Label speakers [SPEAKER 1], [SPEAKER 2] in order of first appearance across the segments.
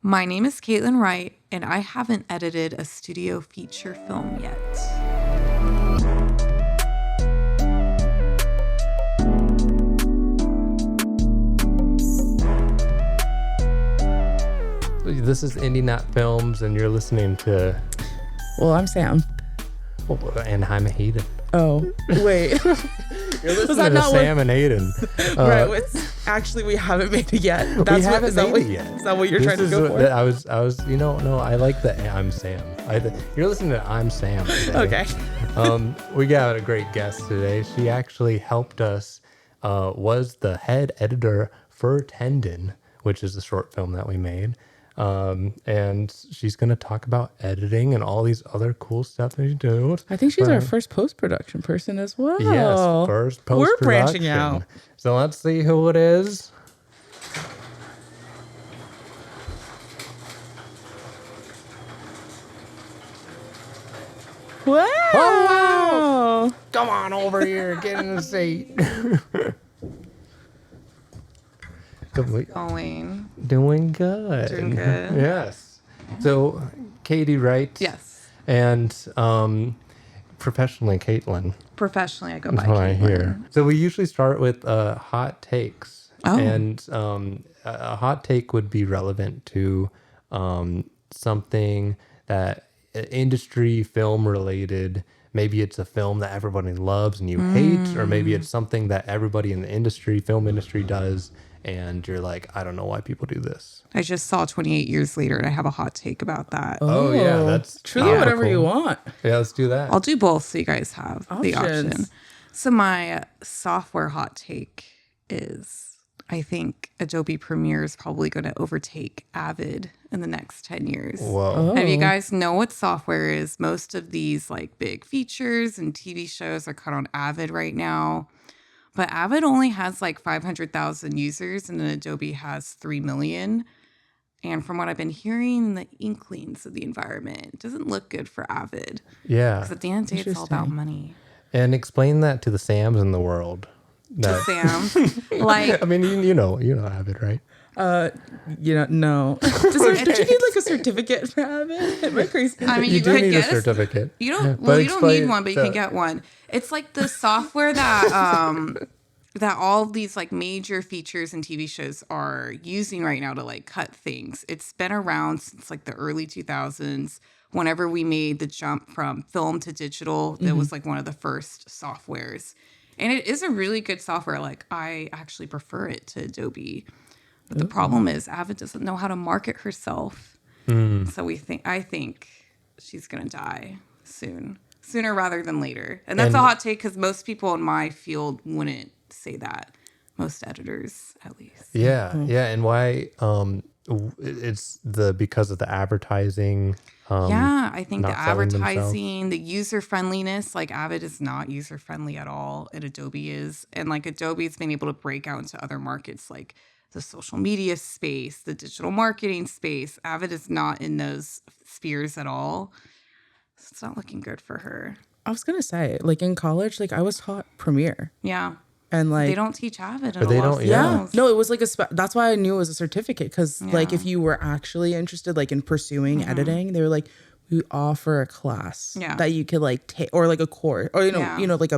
[SPEAKER 1] My name is Katelyn Wright, and I haven't edited a studio feature film yet.
[SPEAKER 2] This is Indieknot Films, and you're listening to...
[SPEAKER 3] Well, I'm Sam.
[SPEAKER 2] Oh, and I'm Hayden.
[SPEAKER 3] Oh, wait.
[SPEAKER 2] You're listening to Sam and Hayden.
[SPEAKER 3] Right. Actually, we haven't made it yet.
[SPEAKER 2] We haven't made it yet.
[SPEAKER 3] Is that what you're trying to go for?
[SPEAKER 2] I was, no, I like the I'm Sam. You're listening to I'm Sam today.
[SPEAKER 3] Okay.
[SPEAKER 2] We got a great guest today. She actually helped us, was the head editor for Tendon, which is the short film that we made. And she's going to talk about editing and all these other cool stuff that you do.
[SPEAKER 3] I think she's our first post-production person as well.
[SPEAKER 2] Yes, first post-production.
[SPEAKER 3] We're branching out.
[SPEAKER 2] So let's see who it is.
[SPEAKER 3] Wow.
[SPEAKER 2] Oh, come on over here. Get in the seat.
[SPEAKER 1] Going.
[SPEAKER 2] Doing good.
[SPEAKER 1] Doing good.
[SPEAKER 2] Yes. So, Katy Wright.
[SPEAKER 1] Yes.
[SPEAKER 2] And professionally, Katelyn.
[SPEAKER 1] Professionally, I go by
[SPEAKER 2] That's what I
[SPEAKER 1] Katelyn.
[SPEAKER 2] hear. So we usually start with hot takes.
[SPEAKER 1] Oh.
[SPEAKER 2] And a hot take would be relevant to something that industry film related. Maybe it's a film that everybody loves and you hate, or maybe it's something that everybody in the film industry does. And you're like, I don't know why people do this.
[SPEAKER 1] I just saw 28 Years Later, and I have a hot take about that.
[SPEAKER 2] Oh yeah, that's
[SPEAKER 3] truly whatever you want.
[SPEAKER 2] Yeah, let's do that.
[SPEAKER 1] I'll do both so you guys have the
[SPEAKER 3] Options.
[SPEAKER 1] option. So my software hot take is I think Adobe Premiere is probably going to overtake Avid in the next 10 years.
[SPEAKER 2] Whoa.
[SPEAKER 1] If you guys know what software is, most of these like big features and TV shows are cut on Avid right now. But Avid only has like 500,000 users and then Adobe has 3 million. And from what I've been hearing, the inklings of the environment, it doesn't look good for Avid.
[SPEAKER 2] Yeah.
[SPEAKER 1] Because at the end of the day, it's all about money.
[SPEAKER 2] And explain that to the Sams in the world.
[SPEAKER 1] To Sam. Like,
[SPEAKER 2] I mean, you know Avid, right?
[SPEAKER 3] No. Did you need like a certificate for Avid? Am I crazy?
[SPEAKER 1] I mean,
[SPEAKER 2] You
[SPEAKER 1] you
[SPEAKER 2] do
[SPEAKER 1] could
[SPEAKER 2] need a
[SPEAKER 1] get
[SPEAKER 2] certificate.
[SPEAKER 1] You don't.
[SPEAKER 2] Yeah.
[SPEAKER 1] Well,
[SPEAKER 2] But
[SPEAKER 1] you don't need
[SPEAKER 2] explain
[SPEAKER 1] one, but you can get one. It's like the software that that all these like major features and TV shows are using right now to like cut things. It's been around since like the early 2000s. Whenever we made the jump from film to digital, that was like one of the first softwares, and it is a really good software. Like I actually prefer it to Adobe. But the problem is Avid doesn't know how to market herself. So I think she's going to die sooner rather than later. And that's a hot take because most people in my field wouldn't say that. Most editors, at least.
[SPEAKER 2] Yeah, yeah. And why? It's because of the advertising.
[SPEAKER 1] Yeah, I think the
[SPEAKER 2] not selling
[SPEAKER 1] advertising, the user friendliness, like Avid is not user friendly at all, and Adobe is. And like Adobe's been able to break out into other markets like the social media space, the digital marketing space. Avid is not in those spheres at all. So it's not looking good for her.
[SPEAKER 3] I was going to say, like in college, like I was taught Premiere.
[SPEAKER 1] Yeah.
[SPEAKER 3] And like
[SPEAKER 1] They don't teach Avid in
[SPEAKER 2] But they
[SPEAKER 1] a lot
[SPEAKER 2] don't-
[SPEAKER 1] of
[SPEAKER 2] yeah.
[SPEAKER 1] schools.
[SPEAKER 3] No, it was like that's why I knew it was a certificate. Because like
[SPEAKER 1] Yeah.
[SPEAKER 3] if you were actually interested like in pursuing editing, they were like, we offer a class that you could like take, or like a course, or like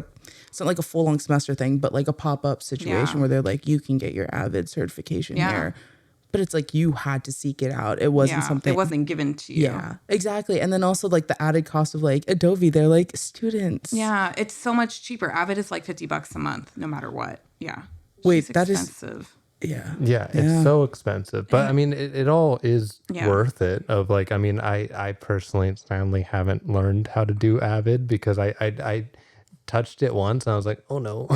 [SPEAKER 3] it's not like a full long semester thing, but like a pop-up situation where they're like, you can get your Avid certification here. But it's like you had to seek it out. It wasn't something.
[SPEAKER 1] It wasn't given to you.
[SPEAKER 3] Yeah, exactly. And then also like the added cost of like Adobe, they're like students.
[SPEAKER 1] Yeah, it's so much cheaper. Avid is like $50 a month, no matter what. Yeah.
[SPEAKER 3] Wait,
[SPEAKER 1] She's
[SPEAKER 3] that is-
[SPEAKER 1] expensive.
[SPEAKER 2] Yeah, it's so expensive. But I mean, it all is worth it. Of like, I mean, I personally sadly haven't learned how to do Avid because I touched it once and I was like, oh no,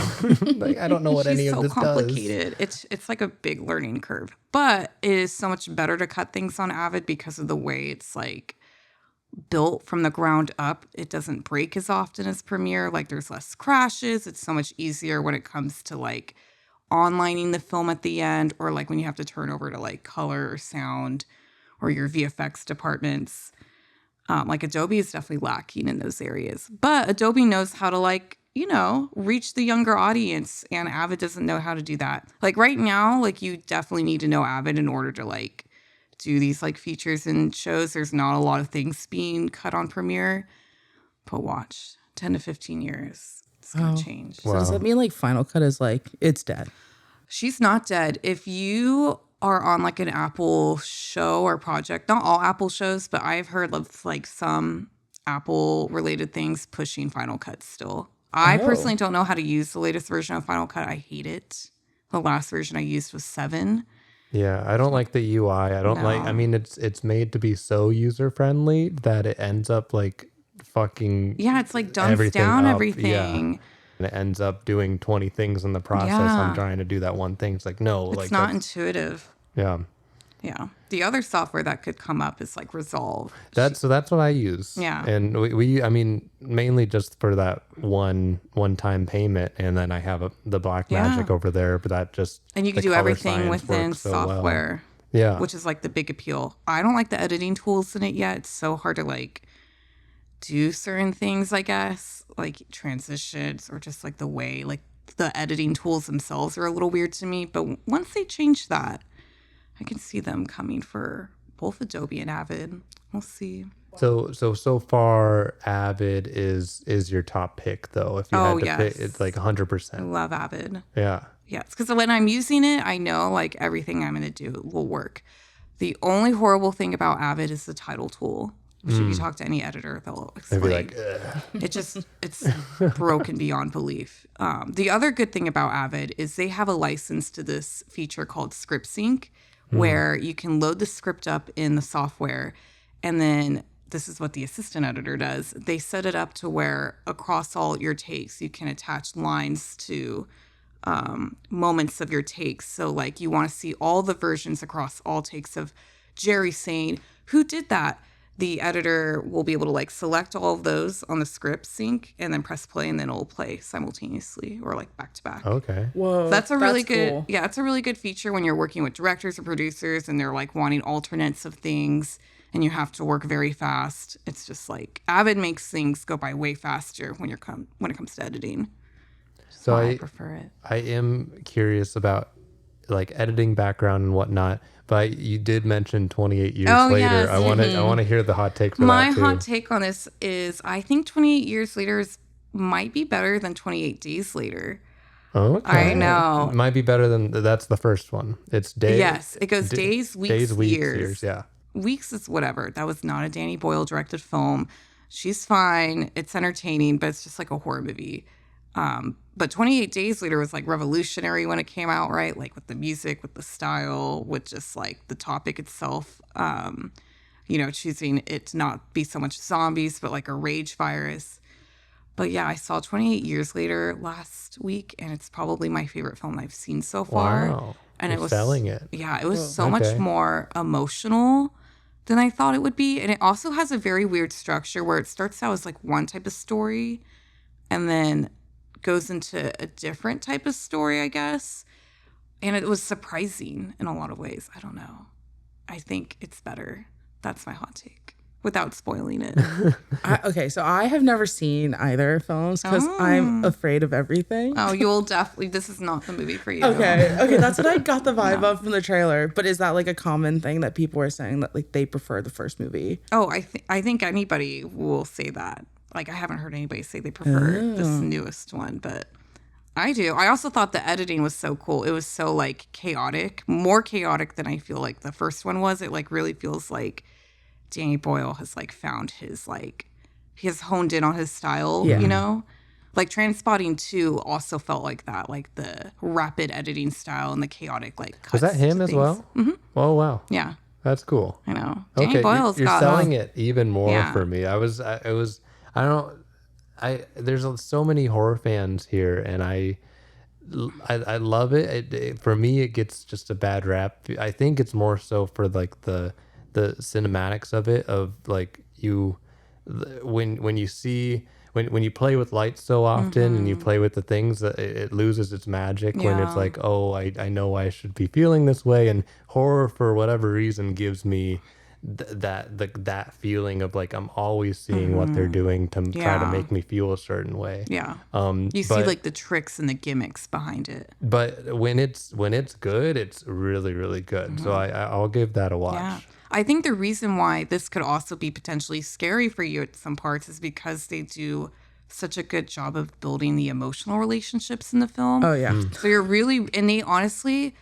[SPEAKER 2] like I don't know what any of this
[SPEAKER 1] complicated. It's like a big learning curve, but it is so much better to cut things on Avid because of the way it's like built from the ground up. It doesn't break as often as Premiere. Like there's less crashes. It's so much easier when it comes to like onlining the film at the end, or like when you have to turn over to like color or sound or your VFX departments. Like Adobe is definitely lacking in those areas, but Adobe knows how to like, reach the younger audience, and Avid doesn't know how to do that. Like right now, like you definitely need to know Avid in order to like do these like features and shows. There's not a lot of things being cut on Premiere, but watch 10 to 15 years. It's going to change.
[SPEAKER 3] So does that mean like Final Cut is like, it's dead?
[SPEAKER 1] She's not dead. If you are on like an Apple show or project, not all Apple shows, but I've heard of like some Apple related things pushing Final Cut still. I personally don't know how to use the latest version of Final Cut. I hate it. The last version I used was 7.
[SPEAKER 2] Yeah, I don't like the UI. I don't like. I mean, it's made to be so user friendly that it ends up like fucking.
[SPEAKER 1] Yeah, it's like dumps down everything.
[SPEAKER 2] Yeah. And it ends up doing 20 things in the process. I'm trying to do that one thing. It's like no,
[SPEAKER 1] it's
[SPEAKER 2] like
[SPEAKER 1] not intuitive.
[SPEAKER 2] Yeah.
[SPEAKER 1] Yeah. The other software that could come up is like Resolve.
[SPEAKER 2] That's what I use.
[SPEAKER 1] Yeah.
[SPEAKER 2] And we I mean, mainly just for that one-time payment, and then I have the Blackmagic over there, but that just
[SPEAKER 1] and you can do everything within software.
[SPEAKER 2] Yeah.
[SPEAKER 1] Which is like the big appeal. I don't like the editing tools in it yet. It's so hard to like do certain things, I guess, like transitions or just like the way like the editing tools themselves are a little weird to me. But once they change that, I can see them coming for both Adobe and Avid. We'll see.
[SPEAKER 2] So far, Avid is your top pick, though. If you had to pick, it's like 100%.
[SPEAKER 1] I love Avid.
[SPEAKER 2] Yeah.
[SPEAKER 1] Yes, because when I'm using it, I know like everything I'm going to do will work. The only horrible thing about Avid is the title tool. Which if you talk to any editor, they'll explain. They'll be like, it's broken beyond belief. The other good thing about Avid is they have a license to this feature called Script Sync, where you can load the script up in the software, and then this is what the assistant editor does. They set it up to where across all your takes, you can attach lines to moments of your takes. So like you want to see all the versions across all takes of Jerry saying, "Who did that?" The editor will be able to like select all of those on the script sync and then press play, and then it'll play simultaneously or like back to back.
[SPEAKER 2] Okay.
[SPEAKER 3] Whoa.
[SPEAKER 1] So that's a really good,
[SPEAKER 3] cool.
[SPEAKER 1] Yeah, it's a really good feature when you're working with directors or producers and they're like wanting alternates of things and you have to work very fast. It's just like Avid makes things go by way faster when it comes to editing.
[SPEAKER 2] So
[SPEAKER 1] I prefer it.
[SPEAKER 2] I am curious about like editing background and whatnot. But you did mention 28 years later.
[SPEAKER 1] Yes.
[SPEAKER 2] I want to hear the hot take for
[SPEAKER 1] My
[SPEAKER 2] that too.
[SPEAKER 1] hot take on this is I think 28 years later might be better than 28 days later.
[SPEAKER 2] Okay.
[SPEAKER 1] I know.
[SPEAKER 2] It might be better than that's the first one. It's days.
[SPEAKER 1] Yes, it goes days, weeks, years.
[SPEAKER 2] Yeah.
[SPEAKER 1] Weeks is whatever. That was not a Danny Boyle directed film. She's fine. It's entertaining, but it's just like a horror movie. But 28 Days Later was like revolutionary when it came out, right? Like with the music, with the style, with just like the topic itself. Choosing it to not be so much zombies, but like a rage virus. But yeah, I saw 28 Years Later last week, and it's probably my favorite film I've seen so far.
[SPEAKER 2] Wow.
[SPEAKER 1] And
[SPEAKER 2] You're
[SPEAKER 1] it was
[SPEAKER 2] selling it.
[SPEAKER 1] Yeah, it was so much more emotional than I thought it would be. And it also has a very weird structure where it starts out as like one type of story and then goes into a different type of story, I guess. And it was surprising in a lot of ways. I don't know. I think it's better. That's my hot take without spoiling it.
[SPEAKER 3] Okay, so I have never seen either films because I'm afraid of everything.
[SPEAKER 1] Oh, you'll definitely, this is not the movie for you.
[SPEAKER 3] Okay, that's what I got the vibe of from the trailer. But is that like a common thing that people are saying that like they prefer the first movie?
[SPEAKER 1] Oh, I think anybody will say that. Like, I haven't heard anybody say they prefer this newest one, but I do. I also thought the editing was so cool. It was so, like, chaotic. More chaotic than I feel like the first one was. It, like, really feels like Danny Boyle has, like, found his, like, he has honed in on his style, you know? Like, Trainspotting 2 also felt like that. Like, the rapid editing style and the chaotic, like, cuts.
[SPEAKER 2] Was that him as well? Mm-hmm. Oh, wow.
[SPEAKER 1] Yeah.
[SPEAKER 2] That's cool.
[SPEAKER 1] I know.
[SPEAKER 2] Okay,
[SPEAKER 1] Danny Boyle's
[SPEAKER 2] you're
[SPEAKER 1] got
[SPEAKER 2] selling it even more for me. There's so many horror fans here, and I love it. For me, it gets just a bad rap. I think it's more so for like the cinematics of it, of like when you play with lights so often and you play with the things, that it loses its magic when it's like, oh, I know I should be feeling this way, and horror for whatever reason gives me that feeling of like I'm always seeing what they're doing to try to make me feel a certain way.
[SPEAKER 1] Yeah. You see like the tricks and the gimmicks behind it.
[SPEAKER 2] But when it's good, it's really, really good. So I'll give that a watch.
[SPEAKER 1] Yeah. I think the reason why this could also be potentially scary for you at some parts is because they do such a good job of building the emotional relationships in the film.
[SPEAKER 3] Oh yeah.
[SPEAKER 1] So you're really, and they honestly,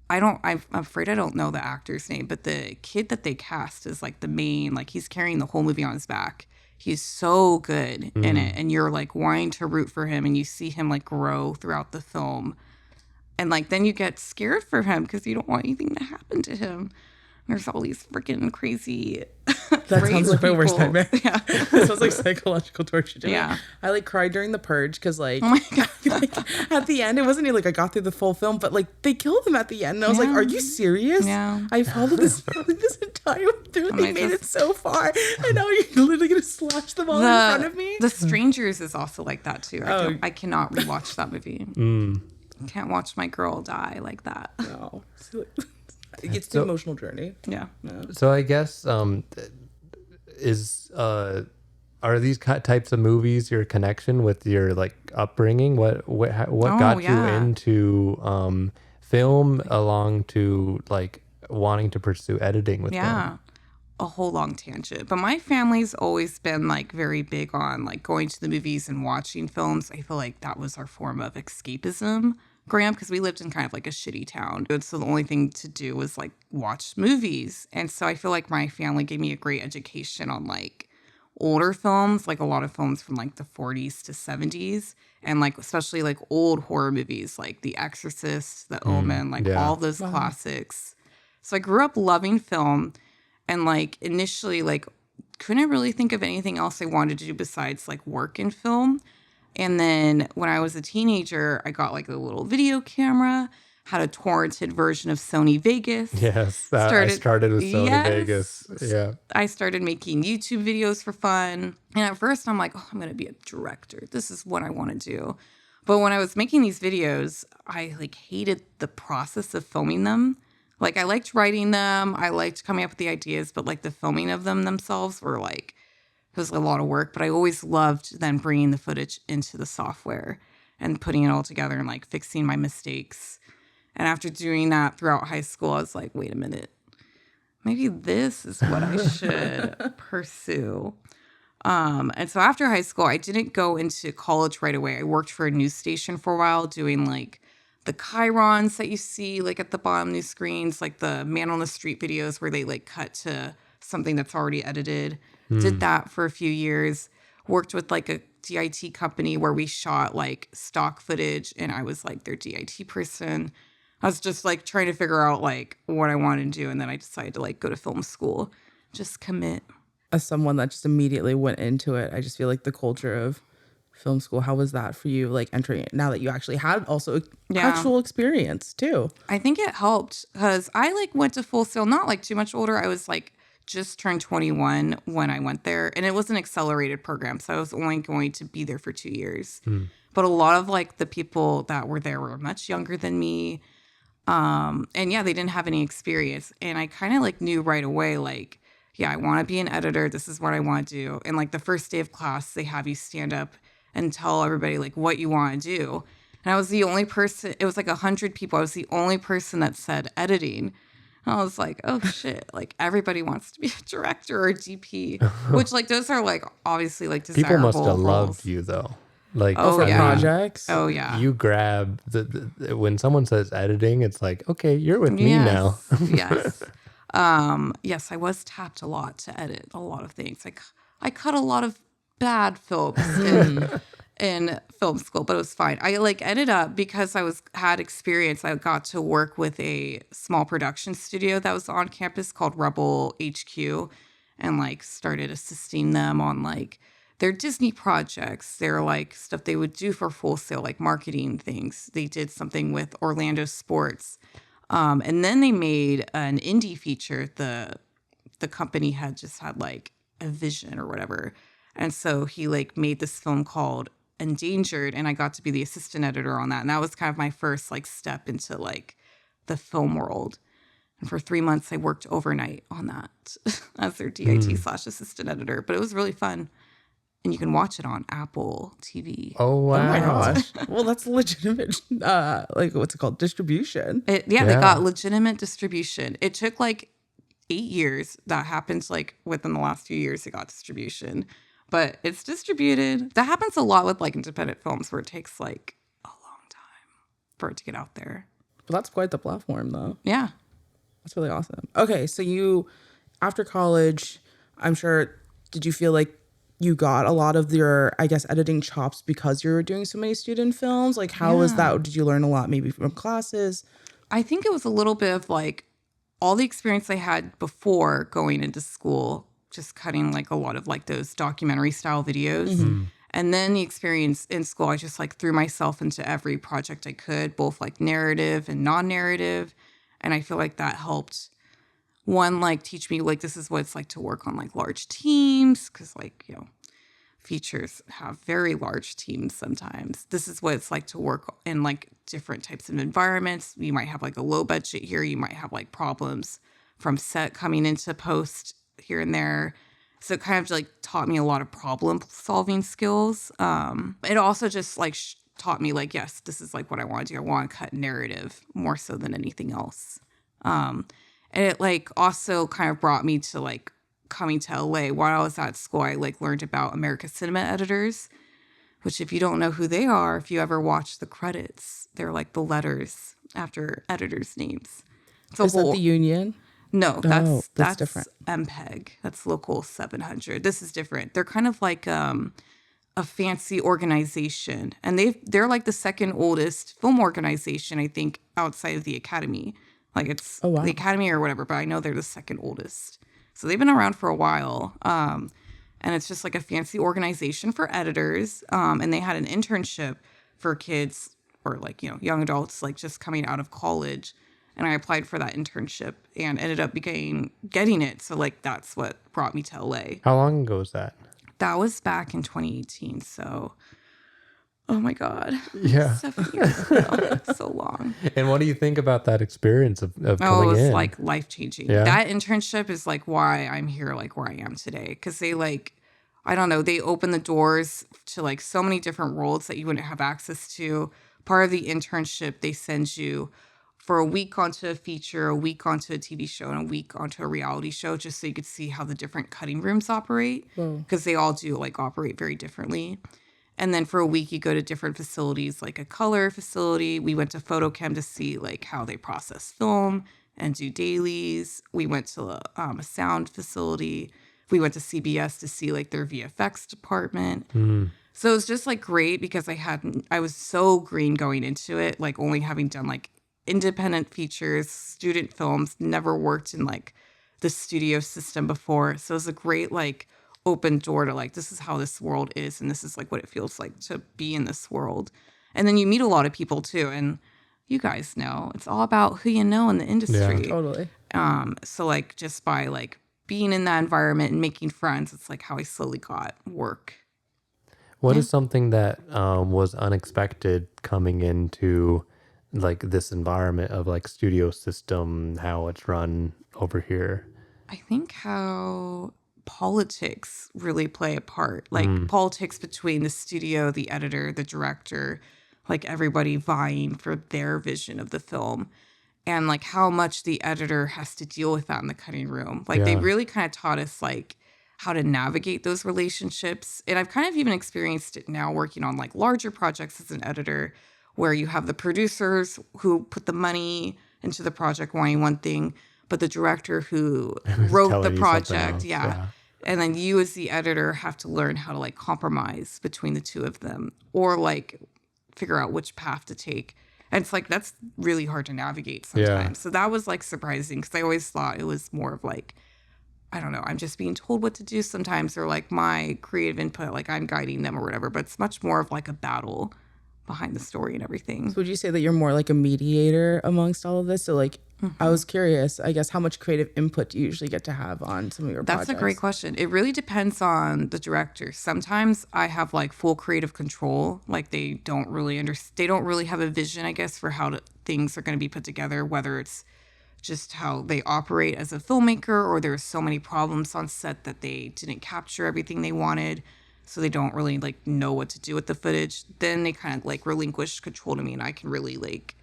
[SPEAKER 1] I'm afraid I don't know the actor's name, but the kid that they cast is like the main, like he's carrying the whole movie on his back. He's so good in it. And you're like wanting to root for him, and you see him like grow throughout the film. And like, then you get scared for him because you don't want anything to happen to him. There's all these freaking crazy.
[SPEAKER 3] That sounds like my worst nightmare.
[SPEAKER 1] Yeah.
[SPEAKER 3] It sounds like psychological torture to me.
[SPEAKER 1] Yeah.
[SPEAKER 3] I like cried during The Purge because like,
[SPEAKER 1] Oh my God.
[SPEAKER 3] like at the end, it wasn't like I got through the full film, but like they killed him at the end. And I was like, are you serious?
[SPEAKER 1] Yeah.
[SPEAKER 3] I followed this entire through. They made it so far. And now you're literally going to slash them all in front of me.
[SPEAKER 1] The Strangers is also like that too. I cannot rewatch that movie. Can't watch my girl die like that.
[SPEAKER 3] No. It's the emotional journey.
[SPEAKER 1] Yeah.
[SPEAKER 2] So I guess are these types of movies your connection with your like upbringing? What got you into film along to like wanting to pursue editing with them?
[SPEAKER 1] A whole long tangent. But my family's always been like very big on like going to the movies and watching films. I feel like that was our form of escapism. Graham, because we lived in kind of like a shitty town. So the only thing to do was like watch movies. And so I feel like my family gave me a great education on like older films, like a lot of films from like the 40s to 70s. And like especially like old horror movies like The Exorcist, The Omen, like all those classics. So I grew up loving film and like initially like couldn't really think of anything else I wanted to do besides like work in film. And then when I was a teenager, I got like a little video camera, had a torrented version of Sony Vegas.
[SPEAKER 2] Yes, I started with Sony Vegas. Yeah.
[SPEAKER 1] I started making YouTube videos for fun. And at first I'm like, oh, I'm going to be a director. This is what I want to do. But when I was making these videos, I like hated the process of filming them. Like I liked writing them. I liked coming up with the ideas, but like the filming of them themselves were like, it was a lot of work, but I always loved then bringing the footage into the software and putting it all together and like fixing my mistakes. And after doing that throughout high school, I was like, wait a minute, maybe this is what I should pursue. And so after high school, I didn't go into college right away. I worked for a news station for a while doing like the chyrons that you see like at the bottom news screens, like the man on the street videos where they like cut to something that's already edited. Did that for a few years. Worked with like a DIT company where we shot like stock footage and I was like their DIT person. I was just like trying to figure out like what I wanted to do. And then I decided to like go to film school, just commit.
[SPEAKER 3] As someone that just immediately went into it, I just feel like the culture of film school, how was that for you? Like entering it now that you actually had also actual experience too.
[SPEAKER 1] I think it helped because I like went to Full Sail, not like too much older. I was like just turned 21 when I went there, and it was an accelerated program, so I was only going to be there for 2 years. But a lot of like the people that were there were much younger than me, and they didn't have any experience, and I kind of like knew right away like, I want to be an editor, this is what I want to do. And like the first day of class, they have you stand up and tell everybody like what you want to do, and I was the only person, it was like 100 people, I was the only person that said editing. I was like, oh shit, like everybody wants to be a director or a DP, which like those are like obviously like desirable
[SPEAKER 2] People must have
[SPEAKER 1] roles.
[SPEAKER 2] loved you though. Like
[SPEAKER 3] for projects.
[SPEAKER 1] Oh yeah.
[SPEAKER 2] You grab the when someone says editing, it's like, okay, you're with me now.
[SPEAKER 1] Yes. Yes, I was tapped a lot to edit a lot of things. Like I cut a lot of bad films in film school, but it was fine. I like ended up because I had experience. I got to work with a small production studio that was on campus called Rebel HQ, and like started assisting them on like their Disney projects. They're like stuff they would do for Full Sail, like marketing things. They did something with Orlando Sports, and then they made an indie feature. The company had just had like a vision or whatever, and so he like made this film called Endangered, and I got to be the assistant editor on that, and that was kind of my first like step into like the film world. And for 3 months, I worked overnight on that as their DIT/assistant editor. But it was really fun. And you can watch it on Apple TV.
[SPEAKER 2] Oh, wow.
[SPEAKER 3] Oh my gosh. Well, that's legitimate, what's it called? Distribution.
[SPEAKER 1] They got legitimate distribution. It took like 8 years. That happened like within the last few years, it got distribution. But it's distributed. That happens a lot with like independent films where it takes like a long time for it to get out there.
[SPEAKER 3] But that's quite the platform, though.
[SPEAKER 1] Yeah.
[SPEAKER 3] That's really awesome. Okay, so you, after college, I'm sure, did you feel like you got a lot of your, I guess, editing chops because you were doing so many student films? Like, how was that? Did you learn a lot maybe from classes?
[SPEAKER 1] I think it was a little bit of like all the experience I had before going into school, just cutting like a lot of like those documentary style videos. Mm-hmm. And then the experience in school, I just like threw myself into every project I could, both like narrative and non-narrative. And I feel like that helped, one, like teach me like this is what it's like to work on like large teams, because like, you know, features have very large teams sometimes. This is what it's like to work in like different types of environments. You might have like a low budget here. You might have like problems from set coming into post here and there. So it kind of like taught me a lot of problem solving skills. It also just like taught me like, yes, this is like what I want to do. I want to cut narrative more so than anything else. And it like also kind of brought me to like coming to LA. While I was at school, I like learned about America's Cinema Editors, which if you don't know who they are, if you ever watch the credits, they're like the letters after editors' names.
[SPEAKER 3] Is that the union?
[SPEAKER 1] No, that's
[SPEAKER 3] different.
[SPEAKER 1] MPEG. That's Local 700. This is different. They're kind of like a fancy organization, and they're like the second oldest film organization, I think, outside of the Academy. Like it's the Academy or whatever, but I know they're the second oldest. So they've been around for a while, and it's just like a fancy organization for editors. And they had an internship for kids or like, you know, young adults like just coming out of college. And I applied for that internship and ended up getting it. So like that's what brought me to LA.
[SPEAKER 2] How long ago was that?
[SPEAKER 1] That was back in 2018. So, oh my God.
[SPEAKER 2] Yeah.
[SPEAKER 1] 7 years ago. So long.
[SPEAKER 2] And what do you think about that experience of coming in?
[SPEAKER 1] Oh, it was like life-changing. Yeah. That internship is like why I'm here, like where I am today. Because they like, I don't know, they open the doors to like so many different roles that you wouldn't have access to. Part of the internship, they send you for a week onto a feature, a week onto a TV show, and a week onto a reality show, just so you could see how the different cutting rooms operate, because they all do like operate very differently. And then for a week, you go to different facilities, like a color facility. We went to Photochem to see like how they process film and do dailies. We went to a sound facility. We went to CBS to see like their VFX department. So it was just like great because I was so green going into it, like only having done like independent features, student films, never worked in like the studio system before. So it was a great like open door to like, this is how this world is. And this is like what it feels like to be in this world. And then you meet a lot of people too. And you guys know, it's all about who you know in the industry.
[SPEAKER 3] Yeah, totally.
[SPEAKER 1] So like just by like being in that environment and making friends, it's like how I slowly got work.
[SPEAKER 2] What is something that was unexpected coming into like this environment of like studio system, how it's run over here?
[SPEAKER 1] I think how politics really play a part, like politics between the studio, the editor, the director, like everybody vying for their vision of the film, and like how much the editor has to deal with that in the cutting room. Like they really kind of taught us like how to navigate those relationships. And I've kind of even experienced it now working on like larger projects as an editor, where you have the producers who put the money into the project wanting one thing, but the director who wrote the project, and then you as the editor have to learn how to like compromise between the two of them, or like figure out which path to take. And it's like, that's really hard to navigate sometimes. So that was like surprising, because I always thought it was more of like, I don't know, I'm just being told what to do sometimes, or like my creative input, like I'm guiding them or whatever, but it's much more of like a battle behind the story and everything.
[SPEAKER 3] So would you say that you're more like a mediator amongst all of this? So like, I was curious, I guess, how much creative input do you usually get to have on some of your projects?
[SPEAKER 1] That's a great question. It really depends on the director. Sometimes I have like full creative control. Like they don't really have a vision, I guess, for how things are going to be put together, whether it's just how they operate as a filmmaker, or there's so many problems on set that they didn't capture everything they wanted, so they don't really like know what to do with the footage, then they kind of like relinquish control to me, and I can really like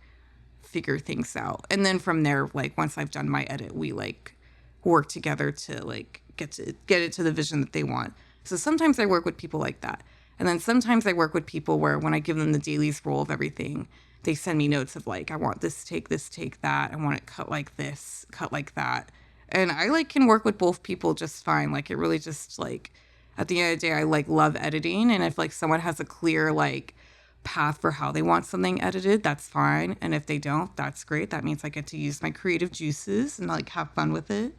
[SPEAKER 1] figure things out. And then from there, like once I've done my edit, we like work together to like get it to the vision that they want. So sometimes I work with people like that. And then sometimes I work with people where when I give them the dailies roll of everything, they send me notes of like, I want this, take that. I want it cut like this, cut like that. And I like can work with both people just fine. Like it really just like, at the end of the day, I like love editing. And if like someone has a clear like path for how they want something edited, that's fine. And if they don't, that's great. That means I get to use my creative juices and like have fun with it.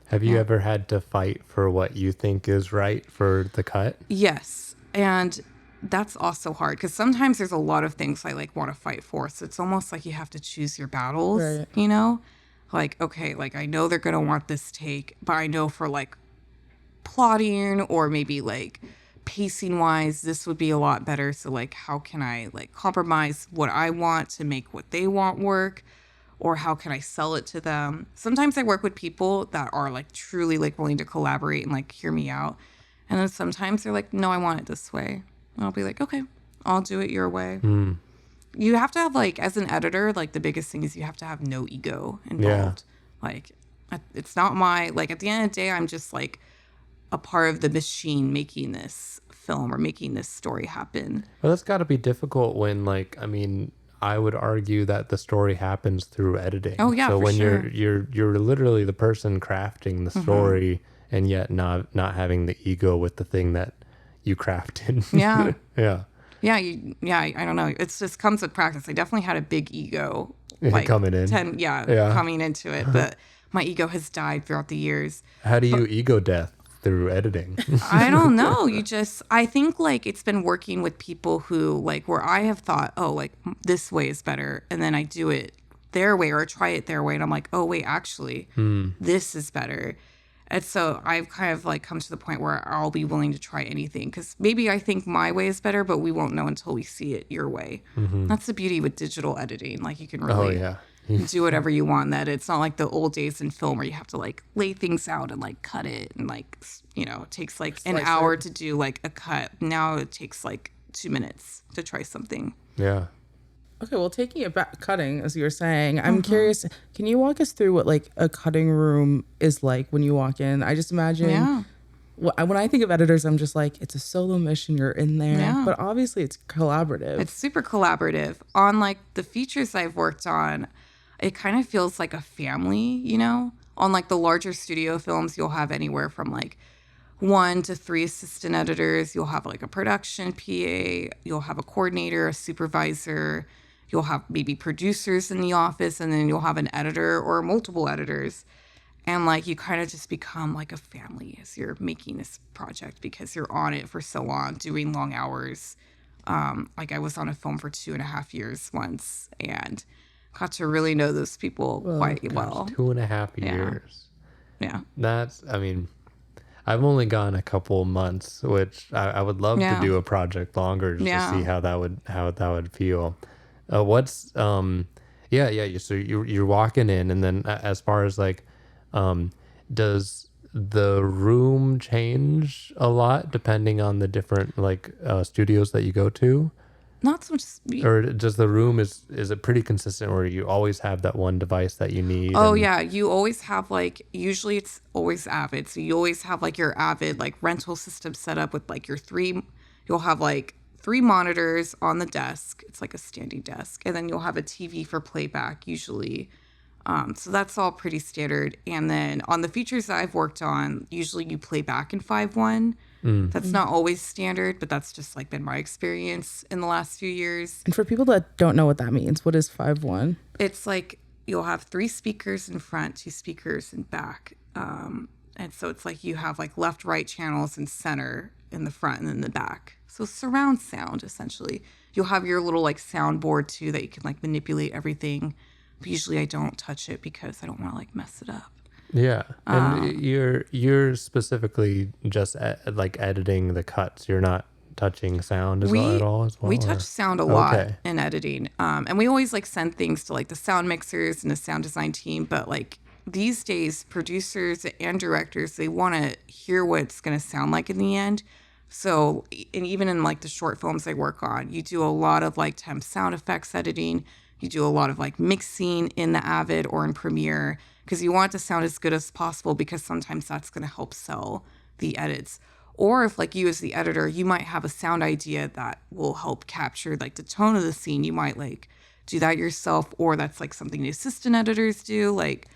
[SPEAKER 2] Have you ever had to fight for what you think is right for the cut?
[SPEAKER 1] Yes. And that's also hard because sometimes there's a lot of things I like want to fight for. So it's almost like you have to choose your battles,
[SPEAKER 3] right.
[SPEAKER 1] You know? Like, okay, like I know they're going to want this take, but I know for like plotting or maybe like pacing wise, this would be a lot better. So like, how can I like compromise what I want to make what they want work? Or how can I sell it to them? Sometimes I work with people that are like truly like willing to collaborate and like hear me out. And then sometimes they're like, no, I want it this way. And I'll be like, okay, I'll do it your way. You have to have like, as an editor, like the biggest thing is you have to have no ego involved. Yeah. Like it's not like at the end of the day, I'm just like a part of the machine making this film or making this story happen.
[SPEAKER 2] Well, that's got to be difficult when like, I mean, I would argue that the story happens through editing.
[SPEAKER 1] Oh yeah,
[SPEAKER 2] so
[SPEAKER 1] for
[SPEAKER 2] when
[SPEAKER 1] sure.
[SPEAKER 2] you're literally the person crafting the story, and yet not having the ego with the thing that you crafted.
[SPEAKER 1] Yeah.
[SPEAKER 2] Yeah.
[SPEAKER 1] I don't know. It's just comes with practice. I definitely had a big ego
[SPEAKER 2] like coming in.
[SPEAKER 1] Coming into it, but my ego has died throughout the years.
[SPEAKER 2] How do you ego death? Through editing?
[SPEAKER 1] I don't know. I think like it's been working with people who like where I have thought, oh, like this way is better. And then I do it their way or try it their way. And I'm like, oh, wait, actually, this is better. And so I've kind of like come to the point where I'll be willing to try anything because maybe I think my way is better, but we won't know until we see it your way. That's the beauty with digital editing. Like you can really do whatever you want. That it's not like the old days in film where you have to like lay things out and like cut it and like, you know, it takes like an hour to do like a cut. Now it takes like 2 minutes to try something.
[SPEAKER 2] Yeah.
[SPEAKER 3] Okay, well, taking it back, cutting, as you were saying, I'm curious, can you walk us through what like a cutting room is like when you walk in? I just imagine when I think of editors, I'm just like, it's a solo mission, you're in there, but obviously it's collaborative.
[SPEAKER 1] It's super collaborative. On like the features I've worked on, it kind of feels like a family, you know? On like the larger studio films, you'll have anywhere from like 1 to 3 assistant editors. You'll have like a production PA. You'll have a coordinator, a supervisor. You'll have maybe producers in the office, and then you'll have an editor or multiple editors. And like you kind of just become like a family as you're making this project because you're on it for so long, doing long hours. Like I was on a film for 2.5 years once and got to really know those people quite well.
[SPEAKER 2] 2.5 years.
[SPEAKER 1] Yeah.
[SPEAKER 2] That's, I mean, I've only gone a couple months, which I would love to do a project longer just to see how that would feel. So you're walking in, and then as far as like, does the room change a lot depending on the different like studios that you go to?
[SPEAKER 1] Not so much.
[SPEAKER 2] Or does the room is it pretty consistent where you always have that one device that you need?
[SPEAKER 1] Oh yeah, you always have like, usually it's always Avid. So you always have like your Avid like rental system set up with like you'll have like 3 monitors on the desk. It's like a standing desk. And then you'll have a TV for playback usually. So that's all pretty standard. And then on the features that I've worked on, usually you play back in 5.1. That's not always standard, but that's just like been my experience in the last few years.
[SPEAKER 3] And for people that don't know what that means, what is 5.1?
[SPEAKER 1] It's like you'll have 3 speakers in front, 2 speakers in back. And so it's like you have like left, right channels and center in the front and in the back. So surround sound, essentially. You'll have your little like soundboard too that you can like manipulate everything. But usually I don't touch it because I don't want to like mess it up.
[SPEAKER 2] Yeah, and you're specifically just like editing the cuts. You're not touching sound at all as well?
[SPEAKER 1] We touch sound a lot in editing. And we always like send things to like the sound mixers and the sound design team. But like these days, producers and directors, they want to hear what it's going to sound like in the end. So, and even in like the short films I work on, you do a lot of like temp sound effects editing. You do a lot of like mixing in the Avid or in Premiere because you want it to sound as good as possible because sometimes that's going to help sell the edits. Or if like you as the editor, you might have a sound idea that will help capture like the tone of the scene. You might like do that yourself, or that's like something the assistant editors do. Like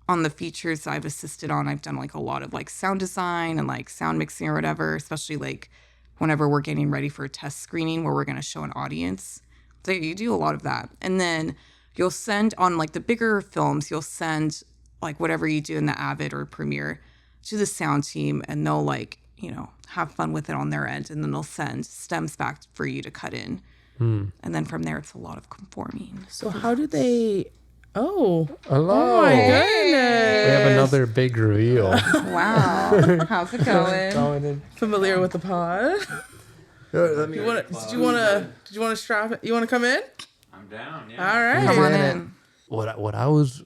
[SPEAKER 1] on the features I've assisted on, I've done like a lot of like sound design and like sound mixing or whatever, especially like whenever we're getting ready for a test screening where we're going to show an audience. So you do a lot of that. And then you'll send on like the bigger films, you'll send like whatever you do in the Avid or Premiere to the sound team, and they'll like, you know, have fun with it on their end. And then they'll send stems back for you to cut in. And then from there, it's a lot of conforming.
[SPEAKER 3] So how do they... Oh.
[SPEAKER 2] Hello.
[SPEAKER 3] Oh, my goodness.
[SPEAKER 2] We have another big reveal.
[SPEAKER 1] Wow. How's it going?
[SPEAKER 3] Familiar with the pod? Did you want to strap it? You want to come in?
[SPEAKER 4] I'm down, yeah.
[SPEAKER 3] All right.
[SPEAKER 1] Come on in.
[SPEAKER 2] What I was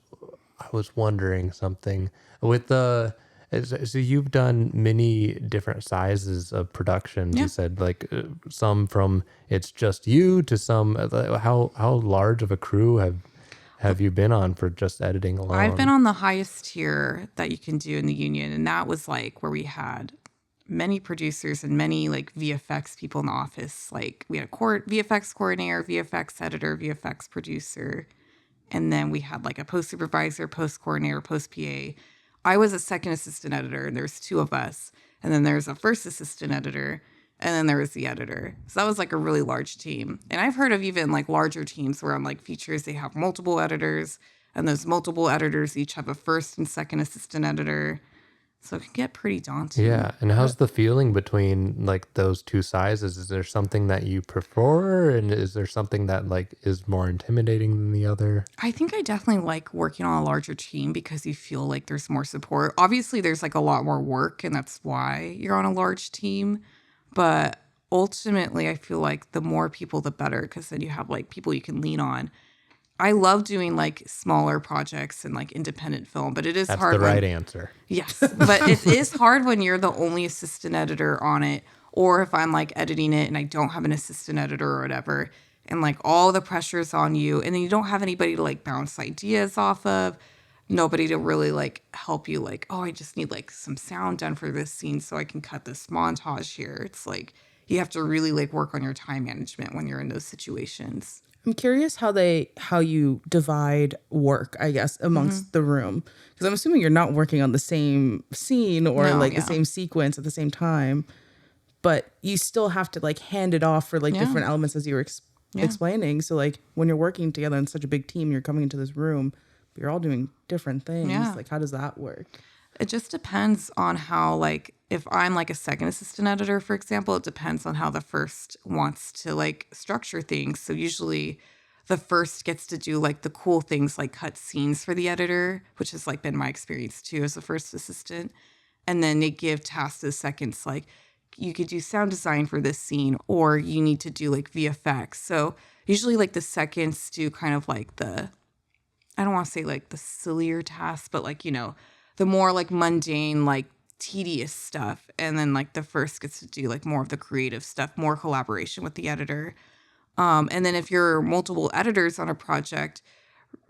[SPEAKER 2] wondering something with the... So you've done many different sizes of productions.
[SPEAKER 1] Yeah.
[SPEAKER 2] You said like some from it's just you to some. How large of a crew have you been on for just editing alone?
[SPEAKER 1] I've been on the highest tier that you can do in the union, and that was like where we had many producers and many like VFX people in the office. Like we had a VFX coordinator, VFX editor, VFX producer, and then we had like a post supervisor, post coordinator, post PA. I was a second assistant editor, and there's two of us. And then there's a first assistant editor, and then there was the editor. So that was like a really large team. And I've heard of even like larger teams where on like features, they have multiple editors, and those multiple editors each have a first and second assistant editor. So it can get pretty daunting.
[SPEAKER 2] Yeah. And how's the feeling between like those two sizes? Is there something that you prefer? And is there something that like is more intimidating than the other?
[SPEAKER 1] I think I definitely like working on a larger team because you feel like there's more support. Obviously, there's like a lot more work, and that's why you're on a large team. But ultimately, I feel like the more people, the better, because then you have like people you can lean on. I love doing like smaller projects and like independent film, but it is hard.
[SPEAKER 2] That's the right answer.
[SPEAKER 1] Yes, but it is hard when you're the only assistant editor on it, or if I'm like editing it and I don't have an assistant editor or whatever, and like all the pressure's on you, and then you don't have anybody to like bounce ideas off of, nobody to really like help you like, oh, I just need like some sound done for this scene so I can cut this montage here. It's like you have to really like work on your time management when you're in those situations.
[SPEAKER 3] I'm curious how you divide work, I guess, amongst the room. Because I'm assuming you're not working on the same scene or the same sequence at the same time. But you still have to like hand it off for like different elements as you were explaining. So like when you're working together in such a big team, you're coming into this room, but you're all doing different things. Yeah. Like how does that work?
[SPEAKER 1] It just depends on how, like, if I'm like a second assistant editor, for example, it depends on how the first wants to like structure things. So usually the first gets to do like the cool things like cut scenes for the editor, which has like been my experience too as a first assistant. And then they give tasks to the seconds, like you could do sound design for this scene, or you need to do like VFX. So usually like the seconds do kind of like I don't want to say like the sillier tasks, but like, you know, the more like mundane, like tedious stuff. And then like the first gets to do like more of the creative stuff, more collaboration with the editor. And then if you're multiple editors on a project,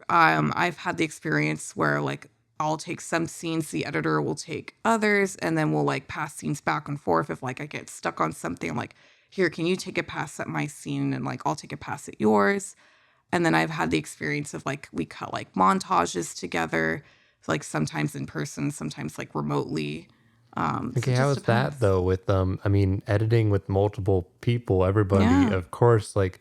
[SPEAKER 1] I've had the experience where like I'll take some scenes, the editor will take others, and then we'll like pass scenes back and forth. If like I get stuck on something, I'm like, here, can you take a pass at my scene? And like I'll take a pass at yours. And then I've had the experience of like we cut like montages together, like sometimes in person, sometimes like remotely.
[SPEAKER 2] Okay, how is that though with I mean, editing with multiple people, everybody, of course, like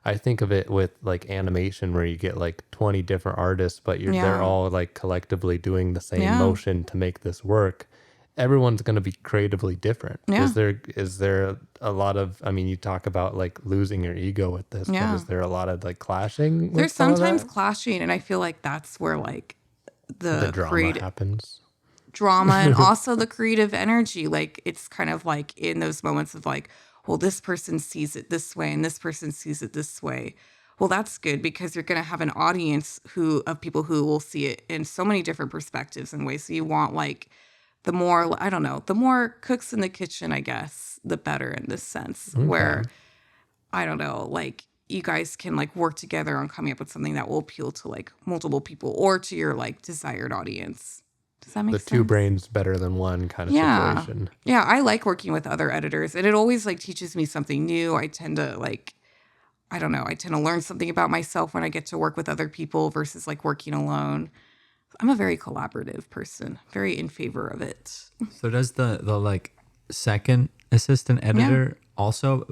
[SPEAKER 2] I think of it with like animation where you get like 20 different artists, but they're all like collectively doing the same motion to make this work. Everyone's going to be creatively different. Yeah. Is there a lot of, I mean, you talk about like losing your ego with this, but is there a lot of like clashing?
[SPEAKER 1] There's sometimes clashing, and I feel like that's where like the
[SPEAKER 2] drama happens.
[SPEAKER 1] Drama and also the creative energy. Like it's kind of like in those moments of like, well, this person sees it this way and this person sees it this way. Well, that's good because you're going to have an audience of people who will see it in so many different perspectives and ways. So you want like the more, I don't know, the more cooks in the kitchen, I guess, the better in this sense, where, I don't know, like you guys can like work together on coming up with something that will appeal to like multiple people or to your like desired audience. Does that make sense?
[SPEAKER 2] The two brains better than one kind of situation.
[SPEAKER 1] Yeah, I like working with other editors, and it always like teaches me something new. I tend to like, I don't know, I tend to learn something about myself when I get to work with other people versus like working alone. I'm a very collaborative person, very in favor of it.
[SPEAKER 4] So does the like second assistant editor also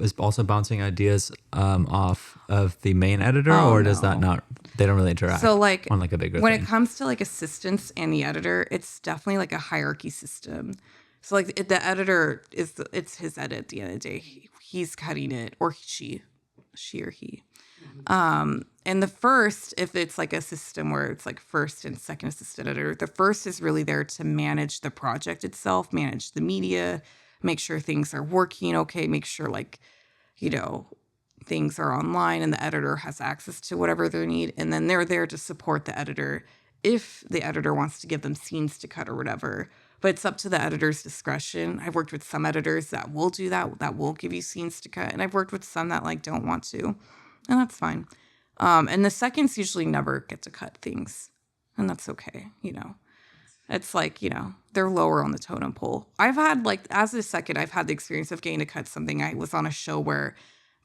[SPEAKER 4] bouncing ideas off of the main editor, or does that not? They don't really interact.
[SPEAKER 1] So like
[SPEAKER 4] on like a bigger
[SPEAKER 1] when
[SPEAKER 4] thing.
[SPEAKER 1] it comes to like assistants and the editor, it's definitely like a hierarchy system. So like the editor it's his edit at the end of the day. He's cutting it, or she or he. And the first, if it's like a system where it's like first and second assistant editor, the first is really there to manage the project itself, manage the media, make sure things are working okay, make sure like, you know, things are online and the editor has access to whatever they need. And then they're there to support the editor if the editor wants to give them scenes to cut or whatever. But it's up to the editor's discretion. I've worked with some editors that will do that will give you scenes to cut. And I've worked with some that like don't want to. And that's fine. And the seconds usually never get to cut things. And that's okay, you know. It's like, you know, they're lower on the totem pole. I've had like, as a second, I've had the experience of getting to cut something. I was on a show where